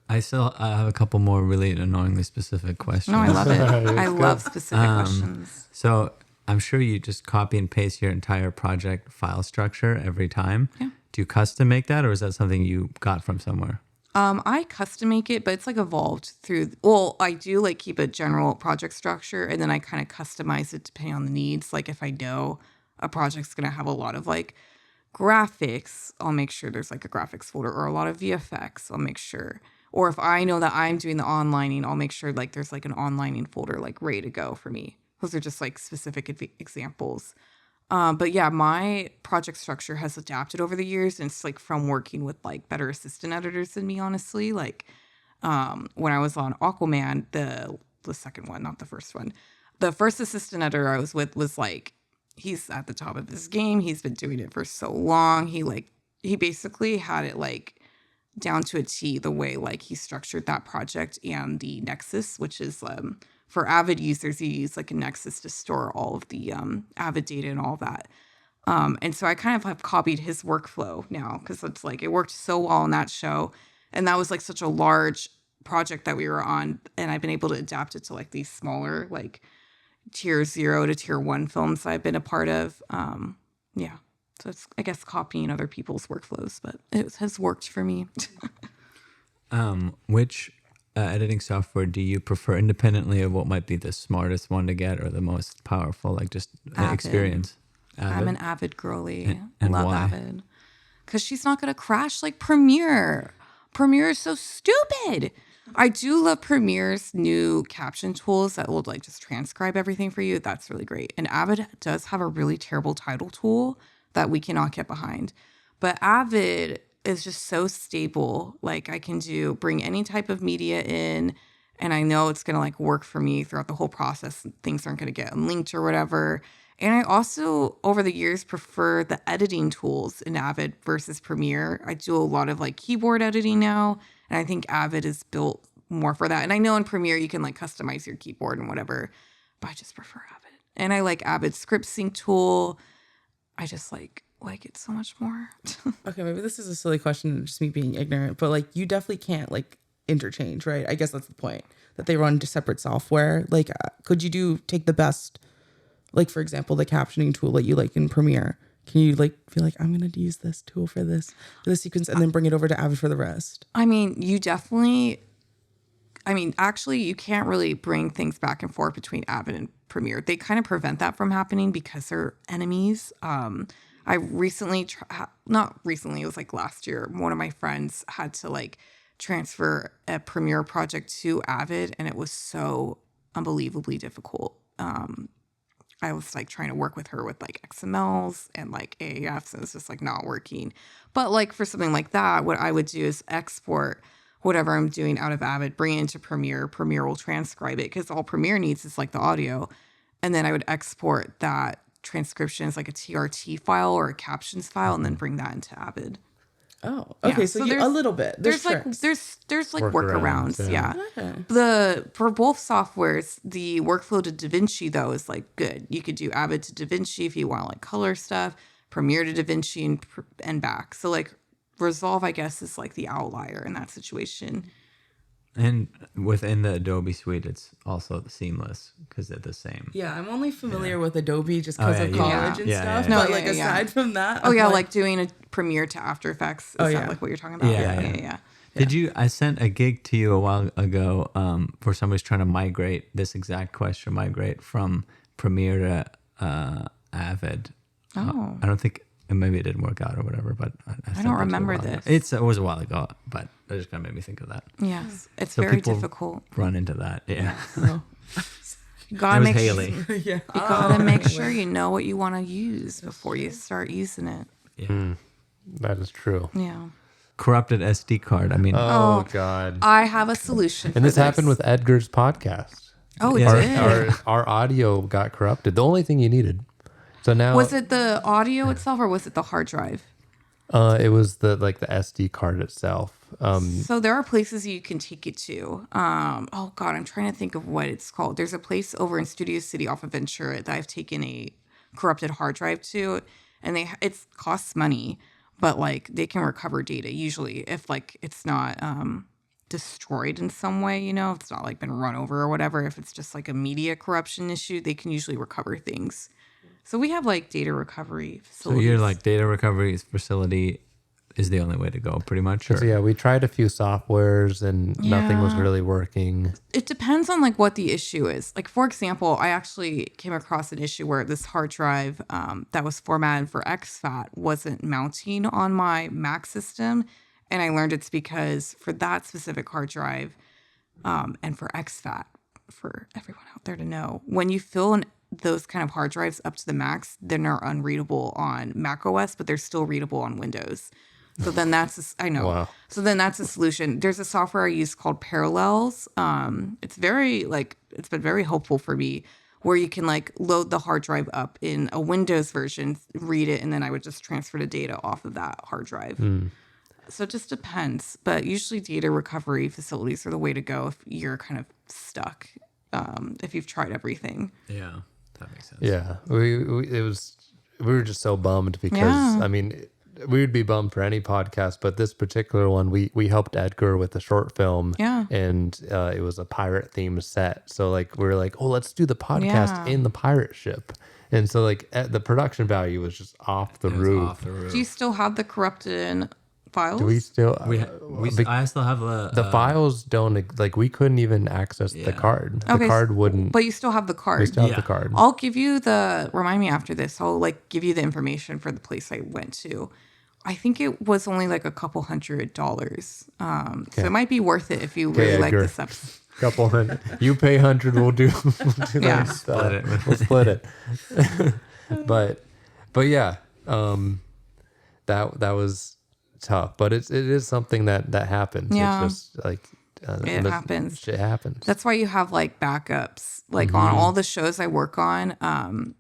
[SPEAKER 4] I still have a couple more really annoyingly specific questions.
[SPEAKER 1] No, I love it. I love specific questions.
[SPEAKER 4] So I'm sure you just copy and paste your entire project file structure every time. Yeah. Do you custom make that, or is that something you got from somewhere?
[SPEAKER 1] I custom make it, but it's like evolved through. Well, I do like keep a general project structure, and then I kind of customize it depending on the needs. Like if I know a project's going to have a lot of like graphics, I'll make sure there's like a graphics folder, or a lot of VFX, I'll make sure. Or if I know that I'm doing the onlining, I'll make sure like there's like an onlining folder like ready to go for me. Those are just like specific examples. But yeah, my project structure has adapted over the years, and it's like from working with like better assistant editors than me, honestly. Like when I was on Aquaman, the second one, not the first one, the first assistant editor I was with was like, he's at the top of his game. He's been doing it for so long. He basically had it like down to a T the way like he structured that project and the Nexus, which is for Avid users, you use like a Nexus to store all of the Avid data and all that. And so I kind of have copied his workflow now because it's like it worked so well on that show. And that was like such a large project that we were on. And I've been able to adapt it to like these smaller, like tier 0 to tier 1 films I've been a part of. Yeah. So it's, I guess, copying other people's workflows, but it has worked for me.
[SPEAKER 4] Which editing software do you prefer independently of what might be the smartest one to get or the most powerful, like just experience?
[SPEAKER 1] Avid. I'm an Avid girly.
[SPEAKER 4] And
[SPEAKER 1] love
[SPEAKER 4] why?
[SPEAKER 1] Avid. Because she's not going to crash like Premiere. Premiere is so stupid. I do love Premiere's new caption tools that will like just transcribe everything for you. That's really great. And Avid does have a really terrible title tool that we cannot get behind. But Avid is just so stable. Like I can bring any type of media in and I know it's going to like work for me throughout the whole process. Things aren't going to get unlinked or whatever. And I also, over the years, prefer the editing tools in Avid versus Premiere. I do a lot of like keyboard editing now. And I think Avid is built more for that. And I know in Premiere you can like customize your keyboard and whatever, but I just prefer Avid. And I like Avid script sync tool. I just like it so much more.
[SPEAKER 3] Okay, maybe this is a silly question, just me being ignorant, but like you definitely can't like interchange, right? I guess that's the point, that they run separate software. Like, could you take the best, like for example, the captioning tool that you like in Premiere? Can you like feel like I'm gonna use this tool for this sequence and then bring it over to Avid for the rest?
[SPEAKER 1] I mean, actually, you can't really bring things back and forth between Avid and Premiere. They kind of prevent that from happening because they're enemies. I recently, not recently, it was like last year, one of my friends had to like transfer a Premiere project to Avid, and it was so unbelievably difficult. I was like trying to work with her with like XMLs and like AAFs, and it's just like not working. But like for something like that, what I would do is export whatever I'm doing out of Avid, bring it into Premiere. Premiere will transcribe it because all Premiere needs is like the audio. And then I would export that transcription as like a TRT file or a captions file and then bring that into Avid.
[SPEAKER 3] Oh, okay.
[SPEAKER 1] Yeah,
[SPEAKER 3] So a little bit. There's like
[SPEAKER 1] workarounds. Yeah. Okay. For both softwares, the workflow to DaVinci though is like good. You could do Avid to DaVinci if you want like color stuff, Premiere to DaVinci and back. So like Resolve, I guess, is like the outlier in that situation.
[SPEAKER 4] And within the Adobe suite, it's also seamless because they're the same.
[SPEAKER 3] Yeah, I'm only familiar with Adobe just because of college and stuff.
[SPEAKER 1] No,
[SPEAKER 3] but like aside from that,
[SPEAKER 1] like doing a Premiere to After Effects. Is that like what you're talking about? Yeah.
[SPEAKER 4] Did you? I sent a gig to you a while ago for somebody's trying to migrate this exact question, migrate from Premiere to Avid.
[SPEAKER 1] Oh,
[SPEAKER 4] I don't think. And maybe it didn't work out or whatever, but
[SPEAKER 1] I don't remember this.
[SPEAKER 4] It was a while ago, but it just kind of made me think of that.
[SPEAKER 1] Yes, it's so very difficult.
[SPEAKER 4] Run into that, yeah.
[SPEAKER 1] You gotta make
[SPEAKER 4] Haley.
[SPEAKER 1] You gotta make sure you know what you want to use before you start using it.
[SPEAKER 4] Yeah,
[SPEAKER 2] that is true.
[SPEAKER 1] Yeah.
[SPEAKER 4] Corrupted SD card. I mean,
[SPEAKER 2] oh God.
[SPEAKER 1] I have a solution.
[SPEAKER 2] And this happened with Edgar's podcast.
[SPEAKER 1] Oh, it did.
[SPEAKER 2] Our audio got corrupted. The only thing you needed. So now,
[SPEAKER 1] was it the audio itself or was it the hard drive?
[SPEAKER 2] It was the SD card itself.
[SPEAKER 1] So there are places you can take it to. Oh God, I'm trying to think of what it's called. There's a place over in Studio City off of Ventura that I've taken a corrupted hard drive to, and it costs money, but like they can recover data usually if like it's not destroyed in some way, you know, if it's not like been run over or whatever. If it's just like a media corruption issue, they can usually recover things. So we have like data recovery facilities.
[SPEAKER 4] So you're like data recovery facility is the only way to go, pretty much.
[SPEAKER 2] So yeah, we tried a few softwares and nothing was really working.
[SPEAKER 1] It depends on like what the issue is. Like for example, I actually came across an issue where this hard drive that was formatted for exFAT wasn't mounting on my Mac system, and I learned it's because for that specific hard drive and for exFAT, for everyone out there to know, when you fill those kind of hard drives up to the max, they're not unreadable on Mac OS, but they're still readable on Windows. So then
[SPEAKER 2] Wow.
[SPEAKER 1] So then that's a solution. There's a software I use called Parallels. It's been very helpful for me. where you can like load the hard drive up in a Windows version, read it, and then I would just transfer the data off of that hard drive. So it just depends. But usually data recovery facilities are the way to go if you're kind of stuck, if you've tried everything.
[SPEAKER 4] Yeah, that makes sense.
[SPEAKER 2] Yeah, we were just so bummed because, I mean, we would be bummed for any podcast, but this particular one, we helped Edgar with a short film, and it was a pirate themed set. So like we were like, oh, let's do the podcast in the pirate ship, and so like the production value was just off the roof.
[SPEAKER 1] Do you still have the corrupted files?
[SPEAKER 2] Do we still?
[SPEAKER 4] I still have
[SPEAKER 2] the files don't like we couldn't even access the card. The card wouldn't.
[SPEAKER 1] But you still have the card.
[SPEAKER 2] We still have the card.
[SPEAKER 1] I'll give you remind me after this. I'll like give you the information for the place I went to. I think it was only like a couple $100. So it might be worth it if you really like this episode.
[SPEAKER 2] Couple hundred. You pay 100. We'll do that. We'll split it. but yeah, that was tough. But it is something that happens.
[SPEAKER 1] Yeah.
[SPEAKER 2] It's just like
[SPEAKER 1] it happens.
[SPEAKER 2] Shit happens.
[SPEAKER 1] That's why you have like backups. Like on all the shows I work on,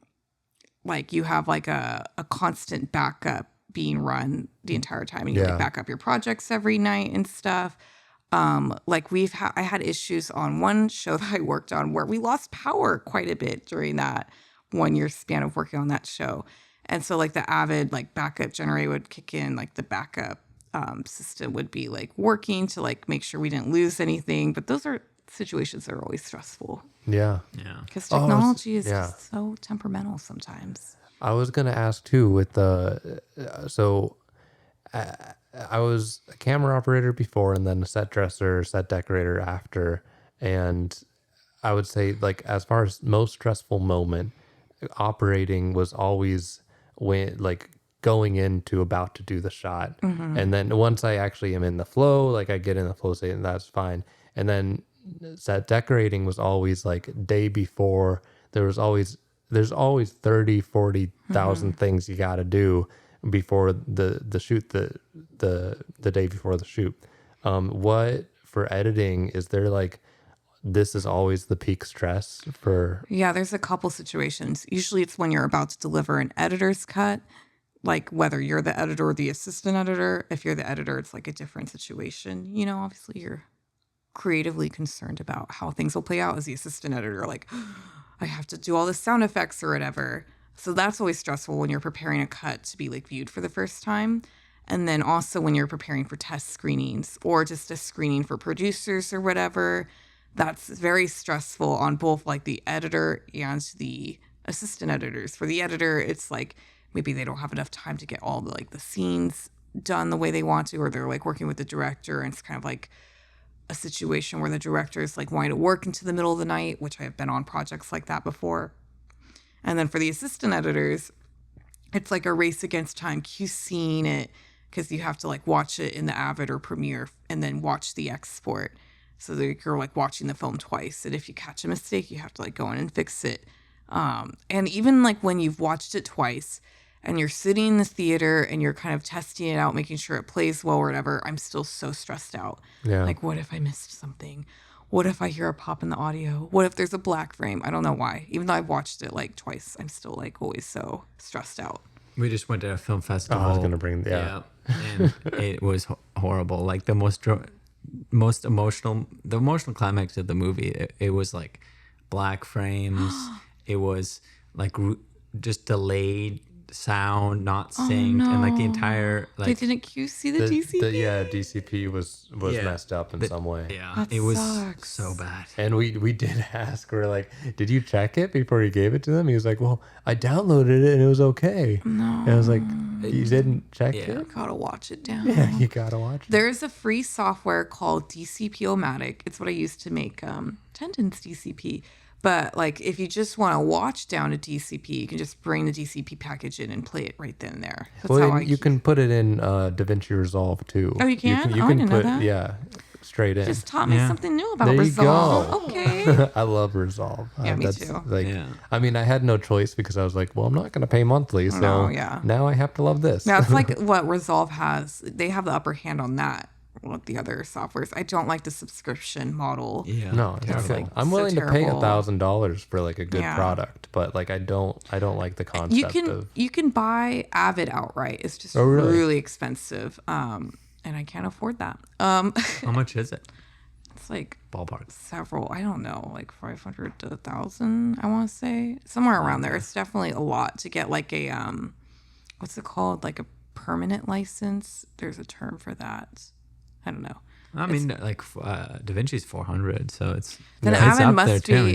[SPEAKER 1] like you have like a constant backup being run the entire time, and you like back up your projects every night and stuff. Like I had issues on one show that I worked on where we lost power quite a bit during that 1 year span of working on that show. And so like the Avid like backup generator would kick in, like the backup system would be like working to like make sure we didn't lose anything. But those are situations that are always stressful.
[SPEAKER 2] Yeah.
[SPEAKER 1] Because technology is just so temperamental sometimes.
[SPEAKER 2] I was gonna ask too with the I was a camera operator before and then a set dresser, set decorator after, and I would say like as far as most stressful moment, operating was always when like going into about to do the shot, and then once I actually am in the flow, like I get in the flow state and that's fine, and then set decorating was always like day before. There's always 30, 40,000 things you got to do before the shoot, the day before the shoot. What for editing, is there like, this is always the peak stress for? Yeah,
[SPEAKER 1] there's a couple situations. Usually it's when you're about to deliver an editor's cut, like whether you're the editor or the assistant editor. If you're the editor, it's like a different situation. You know, obviously you're creatively concerned about how things will play out. As the assistant editor, like, I have to do all the sound effects or whatever. So that's always stressful when you're preparing a cut to be like viewed for the first time. And then also when you're preparing for test screenings or just a screening for producers or whatever, that's very stressful on both like the editor and the assistant editors. For the editor, it's like maybe they don't have enough time to get all the scenes done the way they want to, or they're like working with the director and it's kind of like a situation where the director is like wanting to work into the middle of the night, which I have been on projects like that before. And then for the assistant editors, it's like a race against time QCing it, because you have to like watch it in the Avid or Premiere and then watch the export. So that you're like watching the film twice. And if you catch a mistake, you have to like go in and fix it. And even like when you've watched it twice and you're sitting in the theater and you're kind of testing it out, making sure it plays well or whatever, I'm still so stressed out.
[SPEAKER 2] Yeah.
[SPEAKER 1] Like, what if I missed something? What if I hear a pop in the audio? What if there's a black frame? I don't know why. Even though I've watched it like twice, I'm still like always so stressed out.
[SPEAKER 4] We just went to a film festival.
[SPEAKER 2] I was going to bring
[SPEAKER 4] and it was horrible. Like the most emotional climax of the movie, it was like black frames. It was like just delayed sound, not synced, and like the entire like
[SPEAKER 1] they didn't QC the DCP.
[SPEAKER 2] DCP was messed up in some way.
[SPEAKER 4] Yeah,
[SPEAKER 1] that
[SPEAKER 4] it was
[SPEAKER 1] sucks.
[SPEAKER 4] so bad.
[SPEAKER 2] And we did ask, we're like, did you check it before you gave it to them? He was like, well, I downloaded it and it was okay.
[SPEAKER 1] No,
[SPEAKER 2] and I was like, you didn't check it?
[SPEAKER 1] Gotta watch it down.
[SPEAKER 2] Yeah, you gotta watch it.
[SPEAKER 1] There is a free software called DCP-O-Matic. It's what I used to make Tendon's DCP. But like, if you just want to watch down a DCP, you can just bring the DCP package in and play it right then and there. That's
[SPEAKER 2] you can put it in DaVinci Resolve too.
[SPEAKER 1] Oh, you can?
[SPEAKER 2] You
[SPEAKER 1] I
[SPEAKER 2] can
[SPEAKER 1] didn't know that.
[SPEAKER 2] Yeah, straight in.
[SPEAKER 1] Just taught me something new about
[SPEAKER 2] there
[SPEAKER 1] Resolve.
[SPEAKER 2] You go.
[SPEAKER 1] Okay.
[SPEAKER 2] I love Resolve.
[SPEAKER 1] Yeah, me too.
[SPEAKER 2] Like, I mean, I had no choice because I was like, well, I'm not going to pay monthly, so now I have to love this.
[SPEAKER 1] That's like what Resolve has. They have the upper hand on that the other softwares. I don't like the subscription model.
[SPEAKER 4] Yeah.
[SPEAKER 2] No, it's like, I'm willing to pay $1,000 for like a good product, but like I don't like the concept
[SPEAKER 1] you can buy Avid outright. It's just really expensive. And I can't afford that.
[SPEAKER 4] How much is it?
[SPEAKER 1] It's like
[SPEAKER 4] ballpark
[SPEAKER 1] several. I don't know, like 500 to 1,000. I want to say somewhere around there. It's definitely a lot to get like a what's it called? Like a permanent license. There's a term for that. I don't know.
[SPEAKER 4] I mean, like DaVinci's 400, so it's
[SPEAKER 1] then
[SPEAKER 4] it's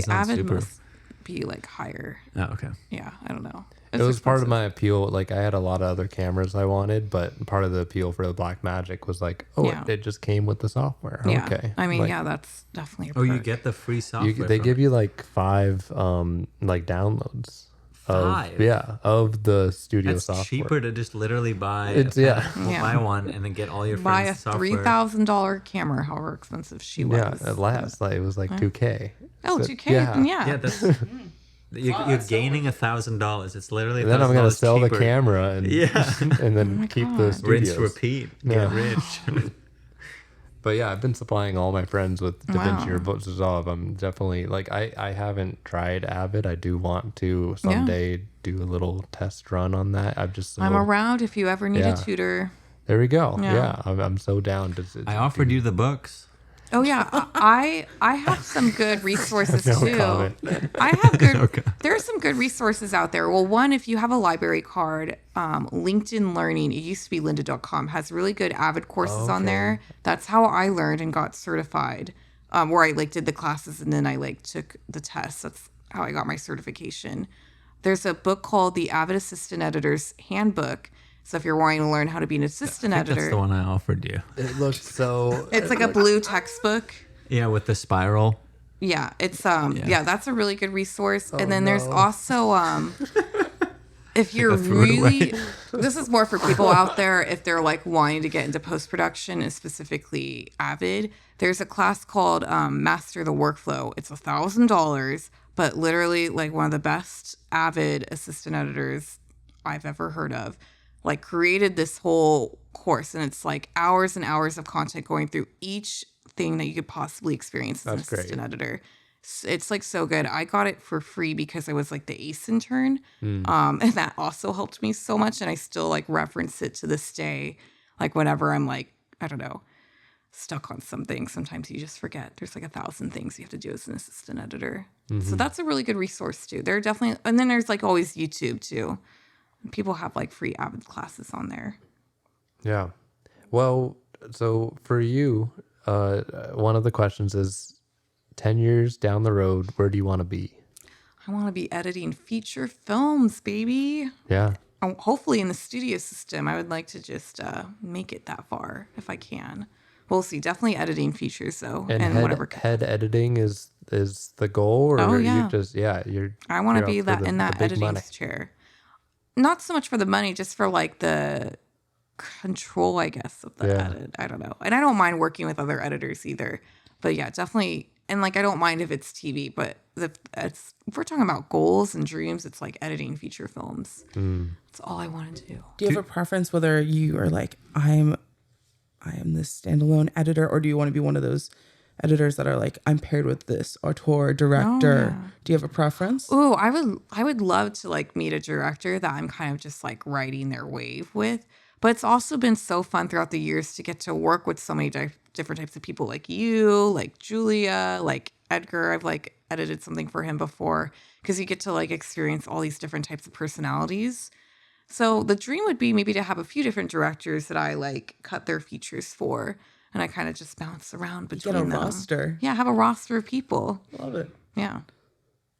[SPEAKER 1] Avid must be like higher.
[SPEAKER 4] Oh, okay.
[SPEAKER 1] Yeah, I don't know.
[SPEAKER 2] It was part of my appeal. Like I had a lot of other cameras I wanted, but part of the appeal for the Blackmagic was like, it just came with the software.
[SPEAKER 1] Yeah.
[SPEAKER 2] Okay.
[SPEAKER 1] I mean,
[SPEAKER 2] like,
[SPEAKER 1] that's definitely a perk.
[SPEAKER 4] You get the free software.
[SPEAKER 2] They give you like 5 like downloads.
[SPEAKER 4] 5?
[SPEAKER 2] Of the studio software.
[SPEAKER 4] It's cheaper to just literally buy buy one and then get all your
[SPEAKER 1] buy
[SPEAKER 4] friends' software.
[SPEAKER 1] Buy a $3,000 camera, however expensive she was.
[SPEAKER 2] Yeah, at last, like it was like $2,000.
[SPEAKER 1] Oh, so, $2,000? Yeah,
[SPEAKER 4] that's you're gaining $1,000. It's literally.
[SPEAKER 2] And then I'm gonna sell
[SPEAKER 4] cheaper.
[SPEAKER 2] The camera and and then keep the studios.
[SPEAKER 4] Rinse, repeat. Get rich.
[SPEAKER 2] But yeah, I've been supplying all my friends with DaVinci or Resolve. I'm definitely like I haven't tried Avid. I do want to someday do a little test run on that. I'm
[SPEAKER 1] around if you ever need a tutor.
[SPEAKER 2] There we go. Yeah, I'm so down to.
[SPEAKER 4] I offered you the books.
[SPEAKER 1] Oh yeah, I have some good resources too.
[SPEAKER 2] Comment.
[SPEAKER 1] I have good. There are some good resources out there. Well, one, if you have a library card, LinkedIn Learning, it used to be lynda.com, has really good Avid courses on there. That's how I learned and got certified. Where I like did the classes and then I like took the tests. That's how I got my certification. There's a book called The Avid Assistant Editor's Handbook. So if you're wanting to learn how to be an assistant editor,
[SPEAKER 4] that's the one I offered you.
[SPEAKER 2] It looks so.
[SPEAKER 1] It's like a blue textbook.
[SPEAKER 4] Yeah, with the spiral.
[SPEAKER 1] Yeah, it's that's a really good resource. And then there's also if you're really, this is more for people out there if they're like wanting to get into post production and specifically Avid. There's a class called Master the Workflow. It's $1,000, but literally like one of the best Avid assistant editors I've ever heard of. Like created this whole course, and it's like hours and hours of content going through each thing that you could possibly experience as an assistant editor. It's like so good. I got it for free because I was like the ACE intern, and that also helped me so much. And I still like reference it to this day. Like whenever I'm like, I don't know, stuck on something, sometimes you just forget. There's like 1,000 things you have to do as an assistant editor. So that's a really good resource too. There are definitely, and then there's like always YouTube too. People have like free Avid classes on there. Yeah.
[SPEAKER 2] Well, so for you, one of the questions is 10 years down the road, where do you want to be?
[SPEAKER 1] I want to be editing feature films, baby.
[SPEAKER 2] Yeah.
[SPEAKER 1] Hopefully in the studio system. I would like to just make it that far if I can. We'll see. Definitely editing features though.
[SPEAKER 2] And whatever. Head editing is the goal, or you just
[SPEAKER 1] I want to be in that editing chair. Not so much for the money, just for like the control, I guess, of the edit. I don't know. And I don't mind working with other editors either. But yeah, definitely. And like, I don't mind if it's TV, but if we're talking about goals and dreams, it's like editing feature films. That's all I want to do.
[SPEAKER 3] Do you have a preference whether you are like, I am this standalone editor, or do you want to be one of those editors that are like, I'm paired with this auteur, director? Do you have a preference?
[SPEAKER 1] Oh, I would love to like meet a director that I'm kind of just like riding their wave with. But it's also been so fun throughout the years to get to work with so many different types of people, like you, like Julia, like Edgar. I've like edited something for him before, because you get to like experience all these different types of personalities. So the dream would be maybe to have a few different directors that I like cut their features for. And I kind of just bounce around between them.
[SPEAKER 3] Roster.
[SPEAKER 1] Yeah, have a roster of people.
[SPEAKER 3] Love it.
[SPEAKER 1] Yeah.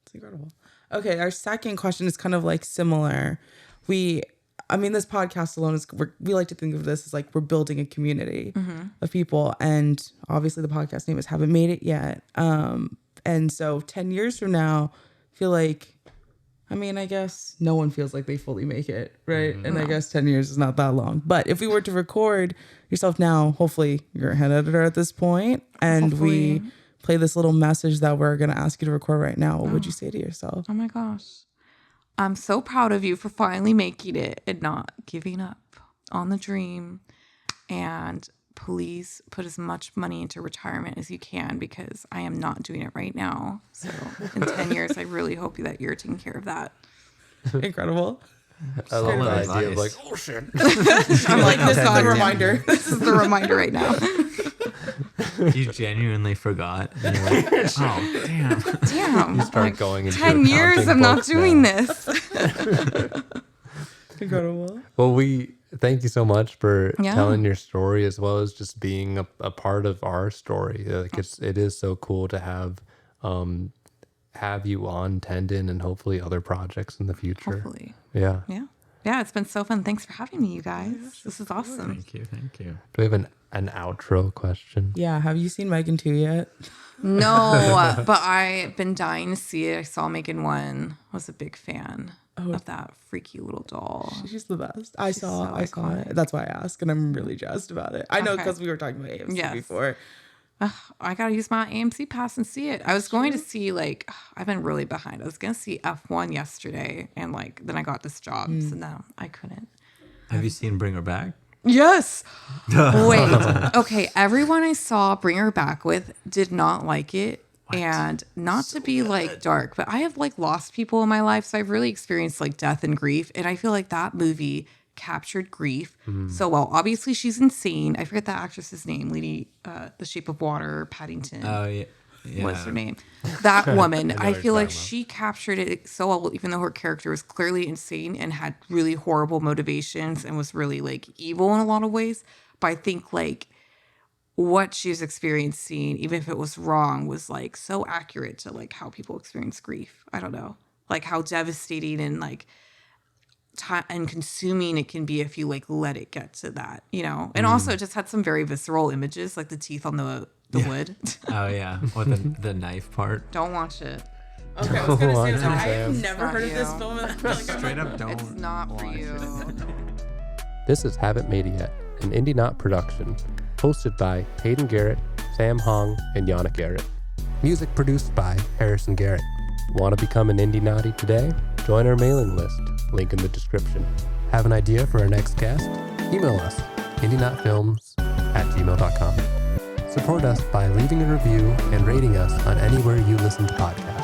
[SPEAKER 3] It's incredible. Okay, our second question is kind of like similar. This podcast alone we like to think of this as like we're building a community of people. And obviously the podcast name is Haven't Made It Yet. And so 10 years from now, I feel like, I guess no one feels like they fully make it, right? And I guess 10 years is not that long. But if we were to record yourself now, hopefully you're a head editor at this point, and we play this little message that we're going to ask you to record right now, what would you say to yourself?
[SPEAKER 1] Oh my gosh. I'm so proud of you for finally making it and not giving up on the dream. And please put as much money into retirement as you can, because I am not doing it right now. So in 10 years, I really hope that you're taking care of that.
[SPEAKER 3] Incredible.
[SPEAKER 2] I love the idea of like, oh shit.
[SPEAKER 3] I'm like, this is the reminder.
[SPEAKER 1] This is the reminder right now.
[SPEAKER 4] You genuinely forgot. And you're like, oh, damn.
[SPEAKER 1] You
[SPEAKER 2] start going into
[SPEAKER 1] 10 years, I'm not doing this.
[SPEAKER 3] Incredible.
[SPEAKER 2] Well, we thank you so much for telling your story, as well as just being a part of our story. Like it is so cool to have you on Tendon and hopefully other projects in the future.
[SPEAKER 1] Hopefully.
[SPEAKER 2] Yeah.
[SPEAKER 1] It's been so fun. Thanks for having me, you guys. This is awesome.
[SPEAKER 4] Thank you.
[SPEAKER 2] Do we have an outro question?
[SPEAKER 3] Yeah. Have you seen Megan 2 yet?
[SPEAKER 1] No, but I've been dying to see it. I saw Megan 1. Was a big fan of that freaky little doll.
[SPEAKER 3] She's the best. I saw it. That's why I asked, and I'm really jazzed about it. I know, because we were talking about AMC before.
[SPEAKER 1] I gotta use my AMC pass and see it. I was going to see, like, I've been really behind. I was gonna see F1 yesterday, and like then I got this job, so now I couldn't.
[SPEAKER 4] Have you seen Bring Her Back?
[SPEAKER 1] Yes. Wait. Okay. Everyone I saw Bring Her Back with did not like it. What? And not so to be like dark, but I have like lost people in my life, so I've really experienced like death and grief, and I feel like that movie captured grief so well. Obviously, she's insane. I forget that actress's name, Lady, The Shape of Water, Paddington.
[SPEAKER 4] Oh yeah.
[SPEAKER 1] What's her name? That woman. I feel like she captured it so well, even though her character was clearly insane and had really horrible motivations and was really like evil in a lot of ways. But I think like what she was experiencing, even if it was wrong, was like so accurate to like how people experience grief. I don't know, like how devastating and like and consuming it can be if you like let it get to that, you know. And also it just had some very visceral images, like the teeth on the wood.
[SPEAKER 4] Oh yeah, or the knife part.
[SPEAKER 1] Don't watch it.
[SPEAKER 3] Okay, I was gonna say I've never heard of this film. And I feel like
[SPEAKER 4] Straight up, don't.
[SPEAKER 1] It's not for you.
[SPEAKER 2] This is Haven't Made It Yet, an Indieknot production, hosted by Hayden Garrett, Sam Hong, and Yana Garrett. Music produced by Harrison Garrett. Want to become an Indieknotty today? Join our mailing list. Link in the description. Have an idea for our next guest? Email us, indieknotfilms@gmail.com. Support us by leaving a review and rating us on anywhere you listen to podcasts.